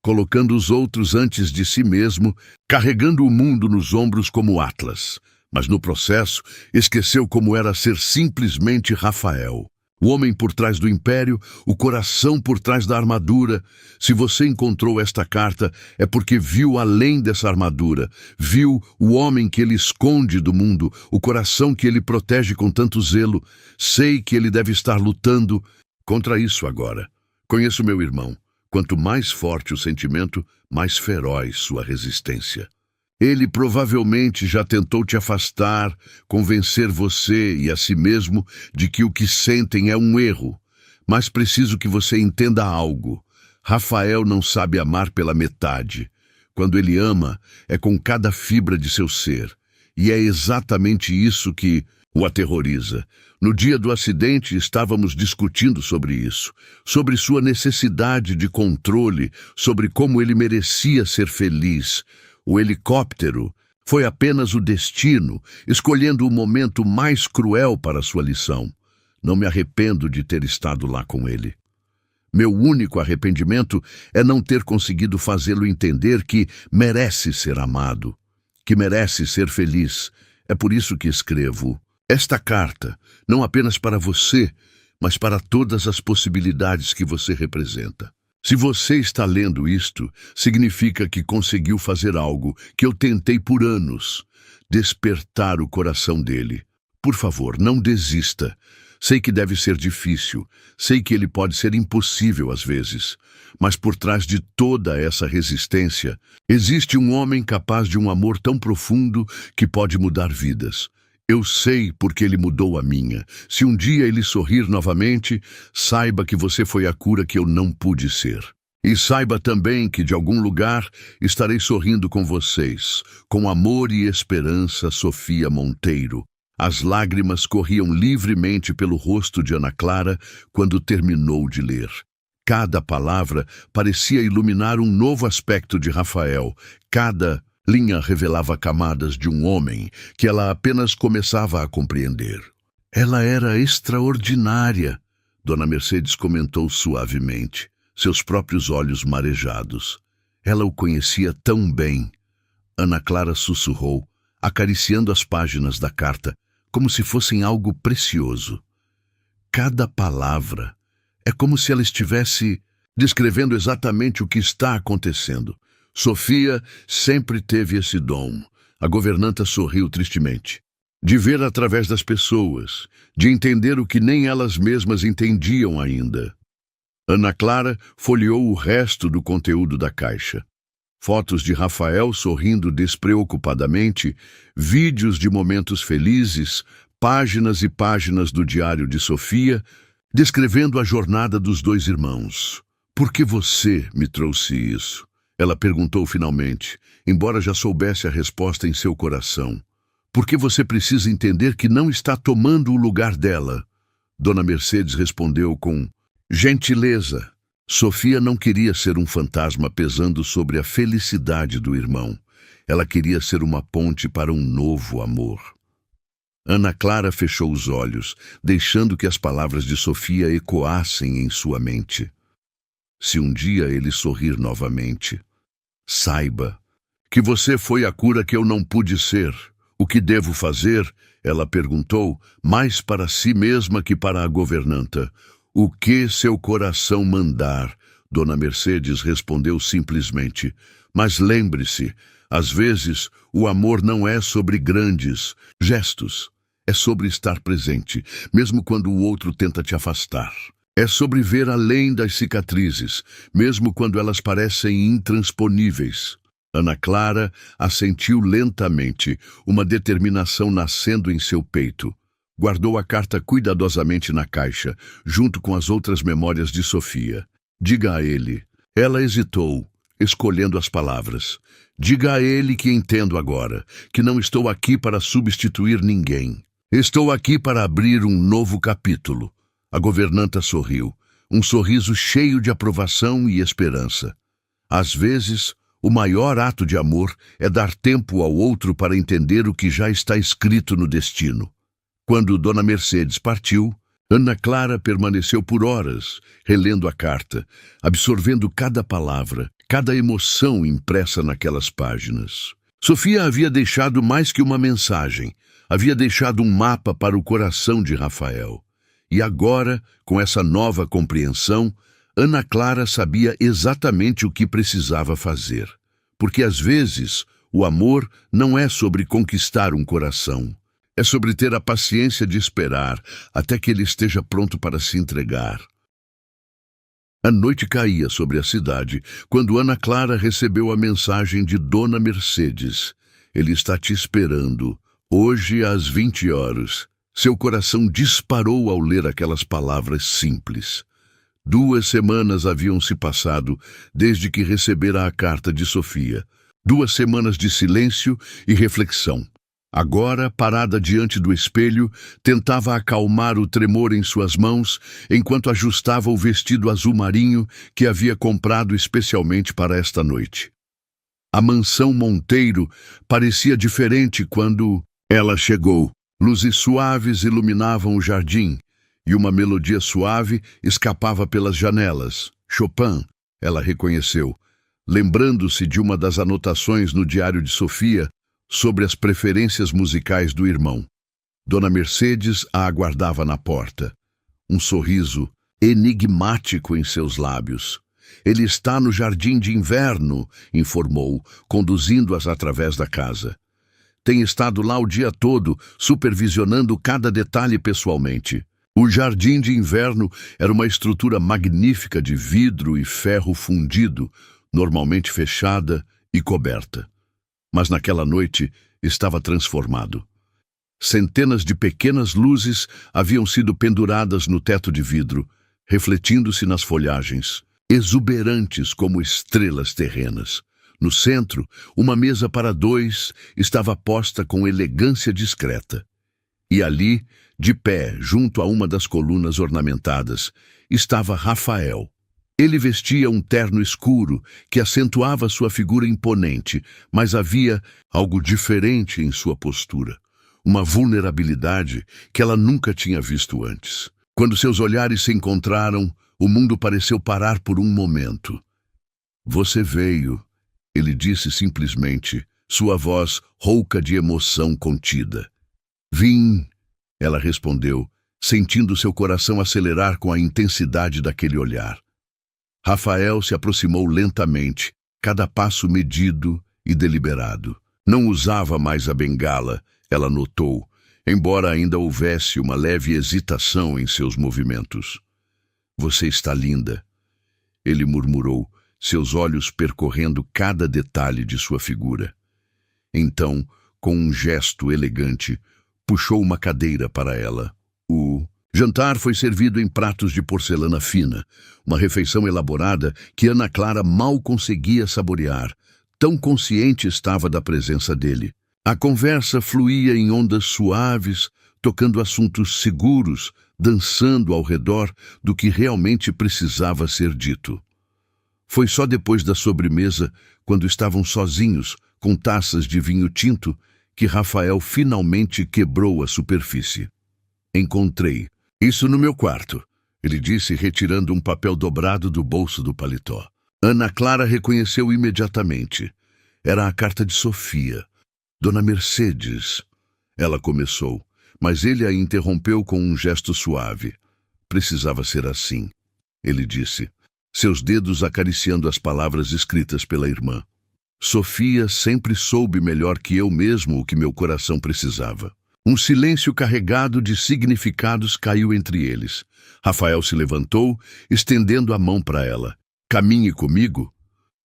colocando os outros antes de si mesmo, carregando o mundo nos ombros como Atlas. Mas no processo, esqueceu como era ser simplesmente Rafael. O homem por trás do império, o coração por trás da armadura. Se você encontrou esta carta, é porque viu além dessa armadura. Viu o homem que ele esconde do mundo, o coração que ele protege com tanto zelo. Sei que ele deve estar lutando contra isso agora. Conheço meu irmão. Quanto mais forte o sentimento, mais feroz sua resistência. Ele provavelmente já tentou te afastar, convencer você e a si mesmo de que o que sentem é um erro. Mas preciso que você entenda algo. Rafael não sabe amar pela metade. Quando ele ama, é com cada fibra de seu ser. E é exatamente isso que o aterroriza. No dia do acidente, estávamos discutindo sobre isso, sobre sua necessidade de controle, sobre como ele merecia ser feliz. O helicóptero foi apenas o destino, escolhendo o momento mais cruel para sua lição. Não me arrependo de ter estado lá com ele. Meu único arrependimento é não ter conseguido fazê-lo entender que merece ser amado, que merece ser feliz. É por isso que escrevo esta carta, não apenas para você, mas para todas as possibilidades que você representa. Se você está lendo isto, significa que conseguiu fazer algo que eu tentei por anos, despertar o coração dele. Por favor, não desista. Sei que deve ser difícil, sei que ele pode ser impossível às vezes, mas por trás de toda essa resistência, existe um homem capaz de um amor tão profundo que pode mudar vidas. Eu sei porque ele mudou a minha. Se um dia ele sorrir novamente, saiba que você foi a cura que eu não pude ser. E saiba também que de algum lugar estarei sorrindo com vocês, com amor e esperança, Sofia Monteiro. As lágrimas corriam livremente pelo rosto de Ana Clara quando terminou de ler. Cada palavra parecia iluminar um novo aspecto de Rafael. Cada linha revelava camadas de um homem que ela apenas começava a compreender. Ela era extraordinária, Dona Mercedes comentou suavemente, seus próprios olhos marejados. Ela o conhecia tão bem. Ana Clara sussurrou, acariciando as páginas da carta, como se fossem algo precioso. Cada palavra é como se ela estivesse descrevendo exatamente o que está acontecendo. Sofia sempre teve esse dom. A governanta sorriu tristemente. De ver através das pessoas, de entender o que nem elas mesmas entendiam ainda. Ana Clara folheou o resto do conteúdo da caixa. Fotos de Rafael sorrindo despreocupadamente, vídeos de momentos felizes, páginas e páginas do diário de Sofia, descrevendo a jornada dos dois irmãos. "Por que você me trouxe isso?" Ela perguntou finalmente, embora já soubesse a resposta em seu coração. "Por que você precisa entender que não está tomando o lugar dela?" Dona Mercedes respondeu com gentileza. Sofia não queria ser um fantasma pesando sobre a felicidade do irmão. Ela queria ser uma ponte para um novo amor. Ana Clara fechou os olhos, deixando que as palavras de Sofia ecoassem em sua mente. "Se um dia ele sorrir novamente, saiba que você foi a cura que eu não pude ser. O que devo fazer?" Ela perguntou, mais para si mesma que para a governanta. "O que seu coração mandar?" Dona Mercedes respondeu simplesmente. "Mas lembre-se, às vezes o amor não é sobre grandes gestos. É sobre estar presente, mesmo quando o outro tenta te afastar. É sobre ver além das cicatrizes, mesmo quando elas parecem intransponíveis." Ana Clara assentiu lentamente, uma determinação nascendo em seu peito. Guardou a carta cuidadosamente na caixa, junto com as outras memórias de Sofia. "Diga a ele." Ela hesitou, escolhendo as palavras. "Diga a ele que entendo agora, que não estou aqui para substituir ninguém. Estou aqui para abrir um novo capítulo." A governanta sorriu, um sorriso cheio de aprovação e esperança. Às vezes, o maior ato de amor é dar tempo ao outro para entender o que já está escrito no destino. Quando Dona Mercedes partiu, Ana Clara permaneceu por horas, relendo a carta, absorvendo cada palavra, cada emoção impressa naquelas páginas. Sofia havia deixado mais que uma mensagem, havia deixado um mapa para o coração de Rafael. E agora, com essa nova compreensão, Ana Clara sabia exatamente o que precisava fazer. Porque às vezes, o amor não é sobre conquistar um coração. É sobre ter a paciência de esperar até que ele esteja pronto para se entregar. A noite caía sobre a cidade quando Ana Clara recebeu a mensagem de Dona Mercedes. "Ele está te esperando, hoje às 20 horas. Seu coração disparou ao ler aquelas palavras simples. 2 semanas haviam se passado desde que recebera a carta de Sofia. 2 semanas de silêncio e reflexão. Agora, parada diante do espelho, tentava acalmar o tremor em suas mãos enquanto ajustava o vestido azul marinho que havia comprado especialmente para esta noite. A mansão Monteiro parecia diferente quando ela chegou. Luzes suaves iluminavam o jardim e uma melodia suave escapava pelas janelas. Chopin, ela reconheceu, lembrando-se de uma das anotações no diário de Sofia sobre as preferências musicais do irmão. Dona Mercedes a aguardava na porta. Um sorriso enigmático em seus lábios. "Ele está no jardim de inverno", informou, conduzindo-as através da casa. "Tem estado lá o dia todo, supervisionando cada detalhe pessoalmente." O jardim de inverno era uma estrutura magnífica de vidro e ferro fundido, normalmente fechada e coberta. Mas naquela noite estava transformado. Centenas de pequenas luzes haviam sido penduradas no teto de vidro, refletindo-se nas folhagens, exuberantes como estrelas terrenas. No centro, uma mesa para 2 estava posta com elegância discreta. E ali, de pé, junto a uma das colunas ornamentadas, estava Rafael. Ele vestia um terno escuro que acentuava sua figura imponente, mas havia algo diferente em sua postura, uma vulnerabilidade que ela nunca tinha visto antes. Quando seus olhares se encontraram, o mundo pareceu parar por um momento. "Você veio", ele disse simplesmente, sua voz rouca de emoção contida. "Vim", ela respondeu, sentindo seu coração acelerar com a intensidade daquele olhar. Rafael se aproximou lentamente, cada passo medido e deliberado. Não usava mais a bengala, ela notou, embora ainda houvesse uma leve hesitação em seus movimentos. Você está linda, ele murmurou, seus olhos percorrendo cada detalhe de sua figura. Então, com um gesto elegante, puxou uma cadeira para ela. O jantar foi servido em pratos de porcelana fina, uma refeição elaborada que Ana Clara mal conseguia saborear, tão consciente estava da presença dele. A conversa fluía em ondas suaves, tocando assuntos seguros, dançando ao redor do que realmente precisava ser dito. Foi só depois da sobremesa, quando estavam sozinhos, com taças de vinho tinto, que Rafael finalmente quebrou a superfície. Encontrei isso no meu quarto, ele disse, retirando um papel dobrado do bolso do paletó. Ana Clara reconheceu imediatamente. Era a carta de Sofia. Dona Mercedes, ela começou, mas ele a interrompeu com um gesto suave. Precisava ser assim, ele disse, seus dedos acariciando as palavras escritas pela irmã. Sofia sempre soube melhor que eu mesmo o que meu coração precisava. Um silêncio carregado de significados caiu entre eles. Rafael se levantou, estendendo a mão para ela. Caminhe comigo.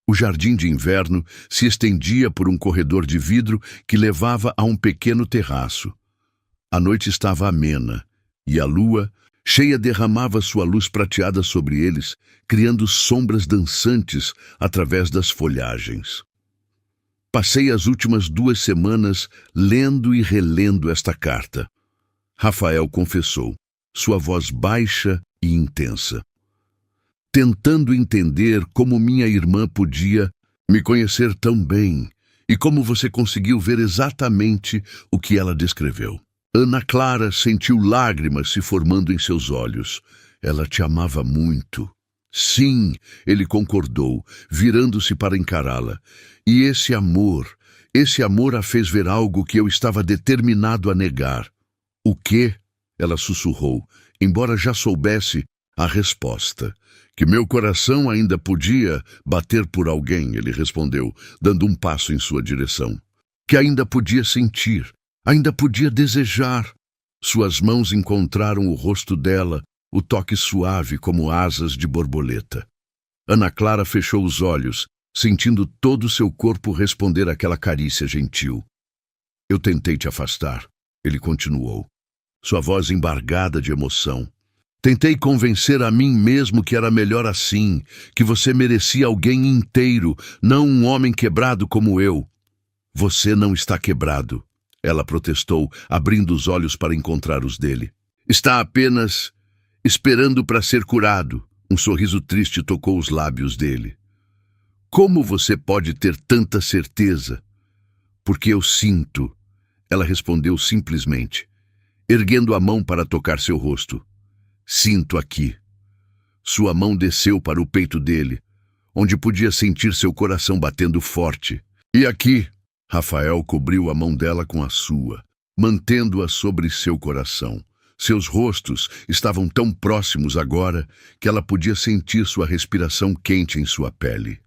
O jardim de inverno se estendia por um corredor de vidro que levava a um pequeno terraço. A noite estava amena, e a lua, cheia, derramava sua luz prateada sobre eles, criando sombras dançantes através das folhagens. Passei as últimas 2 semanas lendo e relendo esta carta. Rafael confessou, sua voz baixa e intensa. Tentando entender como minha irmã podia me conhecer tão bem e como você conseguiu ver exatamente o que ela descreveu. Ana Clara sentiu lágrimas se formando em seus olhos. Ela te amava muito. Sim, ele concordou, virando-se para encará-la. E esse amor a fez ver algo que eu estava determinado a negar. O quê? Ela sussurrou, embora já soubesse a resposta. Que meu coração ainda podia bater por alguém, ele respondeu, dando um passo em sua direção. Que ainda podia sentir, ainda podia desejar. Suas mãos encontraram o rosto dela, o toque suave como asas de borboleta. Ana Clara fechou os olhos, sentindo todo o seu corpo responder àquela carícia gentil. Eu tentei te afastar, ele continuou, sua voz embargada de emoção. Tentei convencer a mim mesmo que era melhor assim, que você merecia alguém inteiro, não um homem quebrado como eu. Você não está quebrado, ela protestou, abrindo os olhos para encontrar os dele. Está apenas esperando para ser curado. Um sorriso triste tocou os lábios dele. Como você pode ter tanta certeza? Porque eu sinto, ela respondeu simplesmente, erguendo a mão para tocar seu rosto. Sinto aqui. Sua mão desceu para o peito dele, onde podia sentir seu coração batendo forte. E aqui, Rafael cobriu a mão dela com a sua, mantendo-a sobre seu coração. Seus rostos estavam tão próximos agora que ela podia sentir sua respiração quente em sua pele.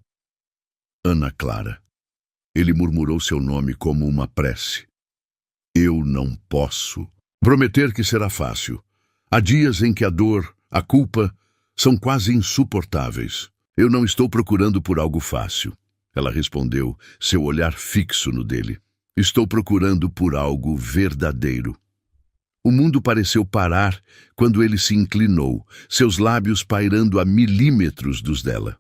Ana Clara. Ele murmurou seu nome como uma prece. Eu não posso prometer que será fácil. Há dias em que a dor, a culpa, são quase insuportáveis. Eu não estou procurando por algo fácil. Ela respondeu, seu olhar fixo no dele. Estou procurando por algo verdadeiro. O mundo pareceu parar quando ele se inclinou, seus lábios pairando a milímetros dos dela.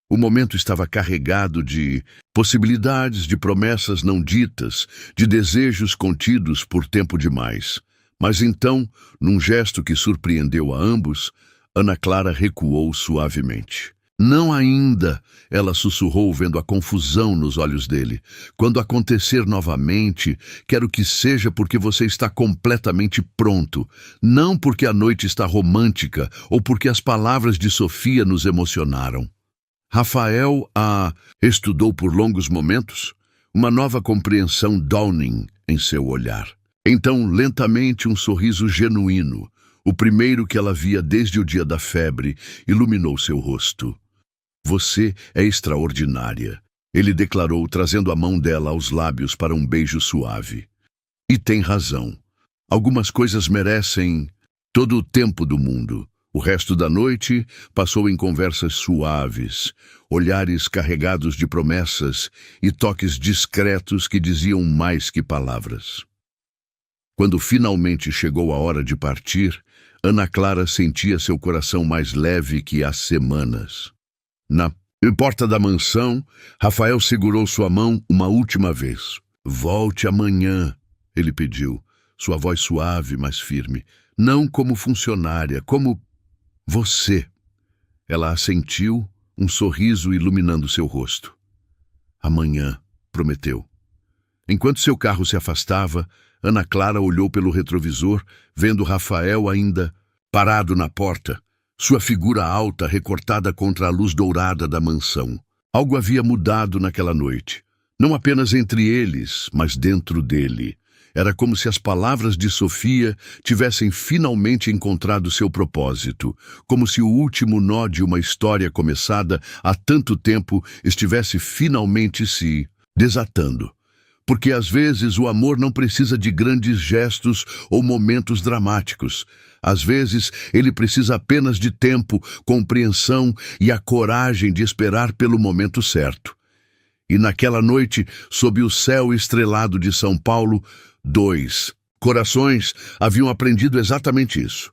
O momento estava carregado de possibilidades, de promessas não ditas, de desejos contidos por tempo demais. Mas então, num gesto que surpreendeu a ambos, Ana Clara recuou suavemente. Não ainda, ela sussurrou vendo a confusão nos olhos dele. Quando acontecer novamente, quero que seja porque você está completamente pronto, não porque a noite está romântica ou porque as palavras de Sofia nos emocionaram. Rafael estudou por longos momentos, uma nova compreensão dawning em seu olhar. Então, lentamente, um sorriso genuíno, o primeiro que ela via desde o dia da febre, iluminou seu rosto. Você é extraordinária, ele declarou, trazendo a mão dela aos lábios para um beijo suave. E tem razão. Algumas coisas merecem todo o tempo do mundo. O resto da noite passou em conversas suaves, olhares carregados de promessas e toques discretos que diziam mais que palavras. Quando finalmente chegou a hora de partir, Ana Clara sentia seu coração mais leve que há semanas. Na porta da mansão, Rafael segurou sua mão uma última vez. "Volte amanhã", ele pediu, sua voz suave, mas firme. "Não como funcionária, como você." Ela assentiu, um sorriso iluminando seu rosto. "Amanhã", prometeu. Enquanto seu carro se afastava, Ana Clara olhou pelo retrovisor, vendo Rafael ainda parado na porta, sua figura alta recortada contra a luz dourada da mansão. Algo havia mudado naquela noite, não apenas entre eles, mas dentro dele. Era como se as palavras de Sofia tivessem finalmente encontrado seu propósito, como se o último nó de uma história começada há tanto tempo estivesse finalmente se desatando. Porque às vezes o amor não precisa de grandes gestos ou momentos dramáticos. Às vezes ele precisa apenas de tempo, compreensão e a coragem de esperar pelo momento certo. E naquela noite, sob o céu estrelado de São Paulo, 2 corações haviam aprendido exatamente isso.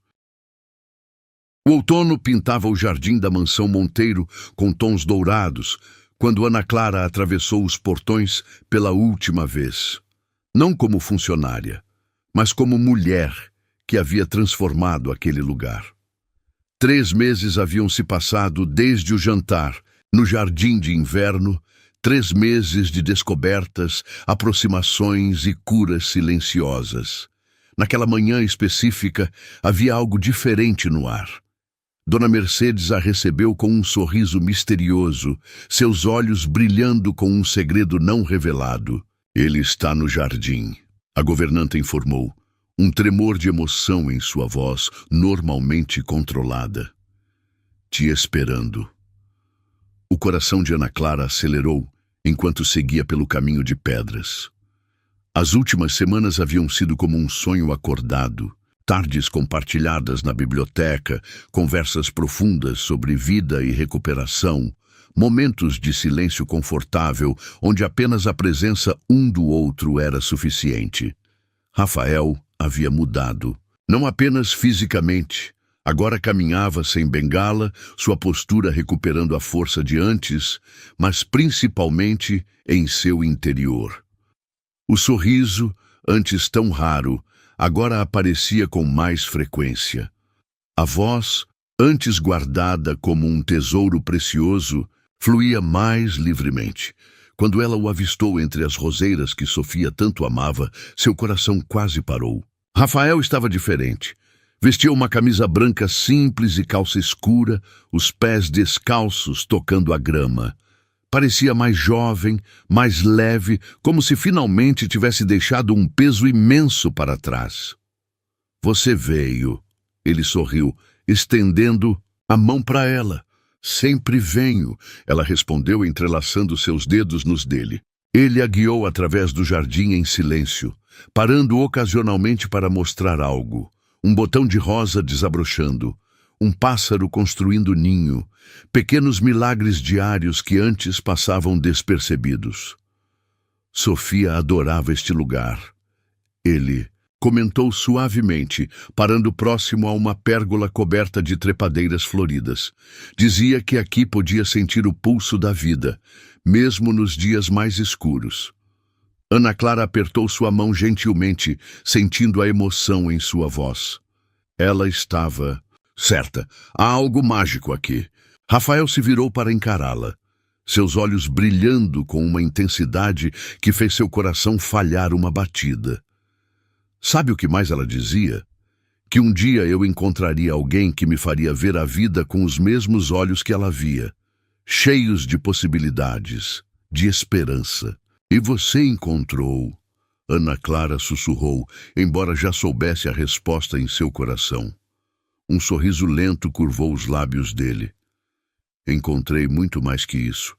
O outono pintava o jardim da mansão Monteiro com tons dourados, quando Ana Clara atravessou os portões pela última vez. Não como funcionária, mas como mulher que havia transformado aquele lugar. 3 meses haviam se passado desde o jantar, no jardim de inverno, 3 meses de descobertas, aproximações e curas silenciosas. Naquela manhã específica, havia algo diferente no ar. Dona Mercedes a recebeu com um sorriso misterioso, seus olhos brilhando com um segredo não revelado. "Ele está no jardim", a governanta informou, um tremor de emoção em sua voz, normalmente controlada. "Te esperando." O coração de Ana Clara acelerou enquanto seguia pelo caminho de pedras. As últimas semanas haviam sido como um sonho acordado. Tardes compartilhadas na biblioteca, conversas profundas sobre vida e recuperação, momentos de silêncio confortável onde apenas a presença um do outro era suficiente. Rafael havia mudado, não apenas fisicamente. Agora caminhava sem bengala, sua postura recuperando a força de antes, mas principalmente em seu interior. O sorriso, antes tão raro, agora aparecia com mais frequência. A voz, antes guardada como um tesouro precioso, fluía mais livremente. Quando ela o avistou entre as roseiras que Sofia tanto amava, seu coração quase parou. Rafael estava diferente. Vestia uma camisa branca simples e calça escura, os pés descalços tocando a grama. Parecia mais jovem, mais leve, como se finalmente tivesse deixado um peso imenso para trás. "Você veio", ele sorriu, estendendo a mão para ela. "Sempre venho", ela respondeu, entrelaçando seus dedos nos dele. Ele a guiou através do jardim em silêncio, parando ocasionalmente para mostrar algo. Um botão de rosa desabrochando, um pássaro construindo ninho, pequenos milagres diários que antes passavam despercebidos. Sofia adorava este lugar. Ele comentou suavemente, parando próximo a uma pérgola coberta de trepadeiras floridas. Dizia que aqui podia sentir o pulso da vida, mesmo nos dias mais escuros. Ana Clara apertou sua mão gentilmente, sentindo a emoção em sua voz. Ela estava certa. Há algo mágico aqui. Rafael se virou para encará-la, seus olhos brilhando com uma intensidade que fez seu coração falhar uma batida. Sabe o que mais ela dizia? Que um dia eu encontraria alguém que me faria ver a vida com os mesmos olhos que ela via, cheios de possibilidades, de esperança. "E você encontrou", Ana Clara sussurrou, embora já soubesse a resposta em seu coração. Um sorriso lento curvou os lábios dele. Encontrei muito mais que isso.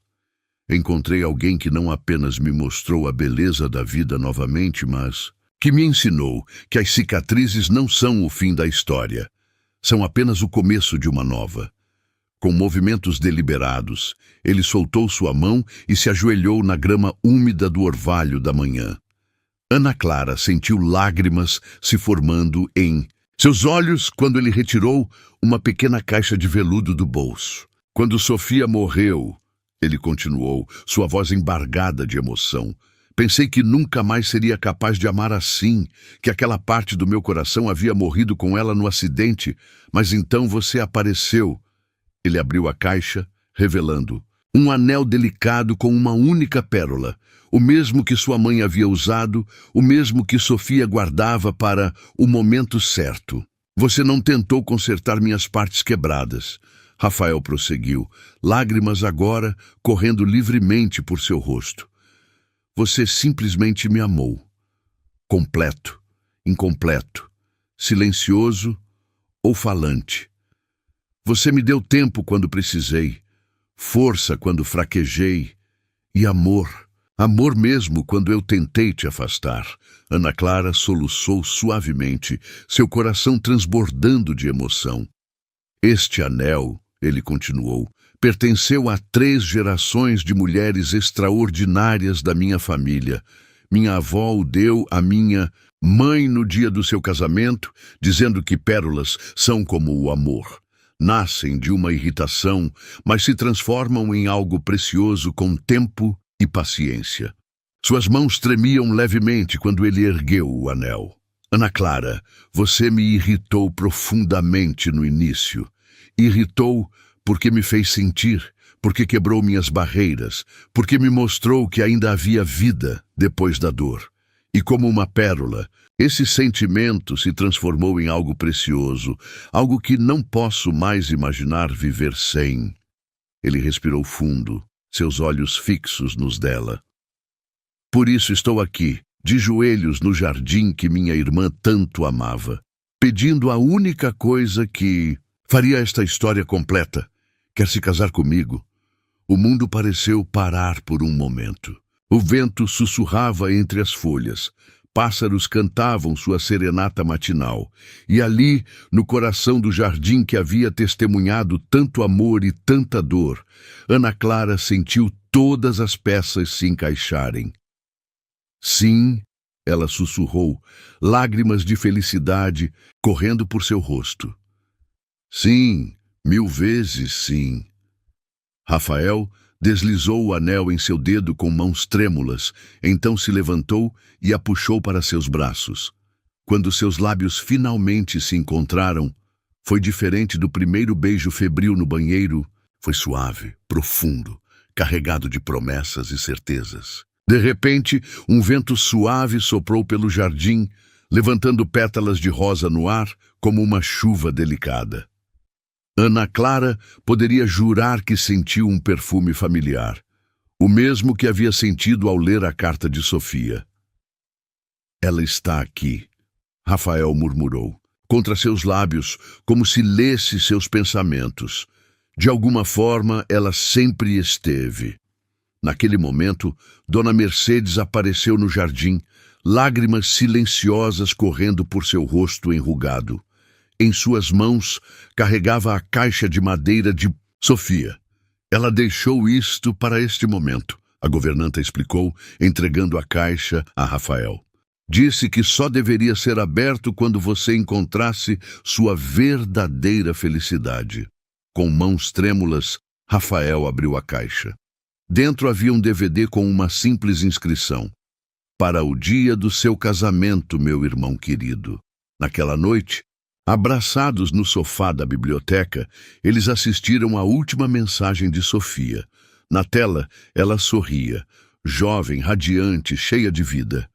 Encontrei alguém que não apenas me mostrou a beleza da vida novamente, mas que me ensinou que as cicatrizes não são o fim da história. São apenas o começo de uma nova. Com movimentos deliberados, ele soltou sua mão e se ajoelhou na grama úmida do orvalho da manhã. Ana Clara sentiu lágrimas se formando em seus olhos quando ele retirou uma pequena caixa de veludo do bolso. Quando Sofia morreu, ele continuou, sua voz embargada de emoção. Pensei que nunca mais seria capaz de amar assim, que aquela parte do meu coração havia morrido com ela no acidente, mas então você apareceu. Ele abriu a caixa, revelando um anel delicado com uma única pérola, o mesmo que sua mãe havia usado, o mesmo que Sofia guardava para o momento certo. Você não tentou consertar minhas partes quebradas. Rafael prosseguiu, lágrimas agora correndo livremente por seu rosto. Você simplesmente me amou. Completo, incompleto, silencioso ou falante. Você me deu tempo quando precisei, força quando fraquejei e amor. Amor mesmo quando eu tentei te afastar. Ana Clara soluçou suavemente, seu coração transbordando de emoção. Este anel, ele continuou, pertenceu a 3 gerações de mulheres extraordinárias da minha família. Minha avó o deu à minha mãe no dia do seu casamento, dizendo que pérolas são como o amor. Nascem de uma irritação, mas se transformam em algo precioso com tempo e paciência. Suas mãos tremiam levemente quando ele ergueu o anel. Ana Clara, você me irritou profundamente no início. Irritou porque me fez sentir, porque quebrou minhas barreiras, porque me mostrou que ainda havia vida depois da dor. E como uma pérola, esse sentimento se transformou em algo precioso, algo que não posso mais imaginar viver sem. Ele respirou fundo, seus olhos fixos nos dela. Por isso estou aqui, de joelhos no jardim que minha irmã tanto amava, pedindo a única coisa que faria esta história completa. Quer se casar comigo? O mundo pareceu parar por um momento. O vento sussurrava entre as folhas. Pássaros cantavam sua serenata matinal. E ali, no coração do jardim que havia testemunhado tanto amor e tanta dor, Ana Clara sentiu todas as peças se encaixarem. Sim, ela sussurrou, lágrimas de felicidade correndo por seu rosto. Sim, 1000 vezes sim. Rafael deslizou o anel em seu dedo com mãos trêmulas, então se levantou e a puxou para seus braços. Quando seus lábios finalmente se encontraram, foi diferente do primeiro beijo febril no banheiro. Foi suave, profundo, carregado de promessas e certezas. De repente, um vento suave soprou pelo jardim, levantando pétalas de rosa no ar como uma chuva delicada. Ana Clara poderia jurar que sentiu um perfume familiar, o mesmo que havia sentido ao ler a carta de Sofia. Ela está aqui, Rafael murmurou, contra seus lábios, como se lesse seus pensamentos. De alguma forma, ela sempre esteve. Naquele momento, Dona Mercedes apareceu no jardim, lágrimas silenciosas correndo por seu rosto enrugado. Em suas mãos, carregava a caixa de madeira de Sofia. Ela deixou isto para este momento, a governanta explicou, entregando a caixa a Rafael. Disse que só deveria ser aberto quando você encontrasse sua verdadeira felicidade. Com mãos trêmulas, Rafael abriu a caixa. Dentro havia um DVD com uma simples inscrição. Para o dia do seu casamento, meu irmão querido. Naquela noite, abraçados no sofá da biblioteca, eles assistiram à última mensagem de Sofia. Na tela, ela sorria, jovem, radiante, cheia de vida.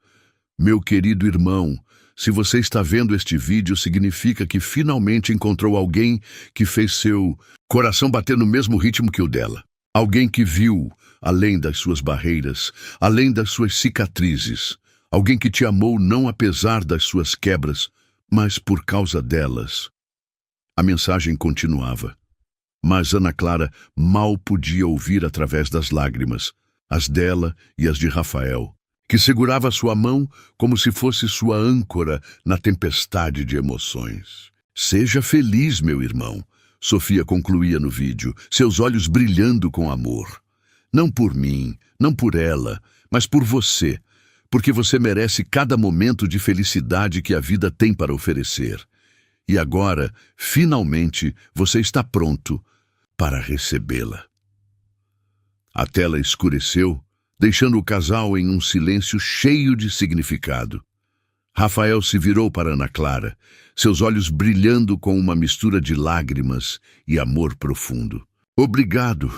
Meu querido irmão, se você está vendo este vídeo, significa que finalmente encontrou alguém que fez seu coração bater no mesmo ritmo que o dela. Alguém que viu, além das suas barreiras, além das suas cicatrizes. Alguém que te amou não apesar das suas quebras, mas por causa delas. A mensagem continuava. Mas Ana Clara mal podia ouvir através das lágrimas, as dela e as de Rafael, que segurava sua mão como se fosse sua âncora na tempestade de emoções. Seja feliz, meu irmão, Sofia concluía no vídeo, seus olhos brilhando com amor. Não por mim, não por ela, mas por você, porque você merece cada momento de felicidade que a vida tem para oferecer. E agora, finalmente, você está pronto para recebê-la. A tela escureceu, deixando o casal em um silêncio cheio de significado. Rafael se virou para Ana Clara, seus olhos brilhando com uma mistura de lágrimas e amor profundo. "Obrigado",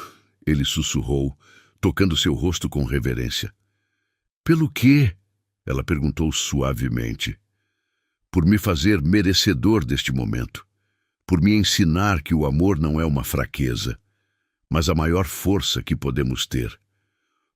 ele sussurrou, tocando seu rosto com reverência. "Pelo quê?", ela perguntou suavemente. "Por me fazer merecedor deste momento. Por me ensinar que o amor não é uma fraqueza, mas a maior força que podemos ter.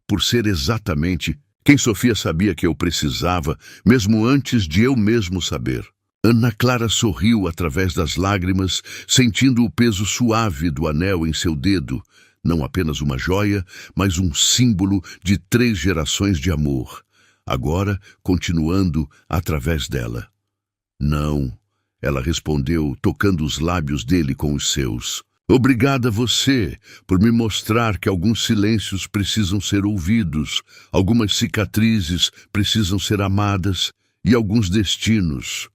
Por ser exatamente quem Sofia sabia que eu precisava, mesmo antes de eu mesmo saber." Ana Clara sorriu através das lágrimas, sentindo o peso suave do anel em seu dedo, não apenas uma joia, mas um símbolo de 3 gerações de amor, agora continuando através dela. "Não", ela respondeu, tocando os lábios dele com os seus. "Obrigada a você por me mostrar que alguns silêncios precisam ser ouvidos, algumas cicatrizes precisam ser amadas e alguns destinos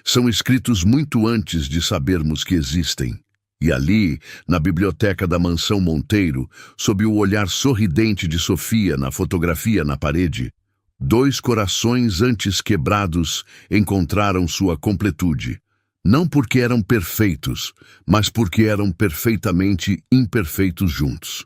são escritos muito antes de sabermos que existem." E ali, na biblioteca da Mansão Monteiro, sob o olhar sorridente de Sofia na fotografia na parede, 2 corações antes quebrados encontraram sua completude. Não porque eram perfeitos, mas porque eram perfeitamente imperfeitos juntos.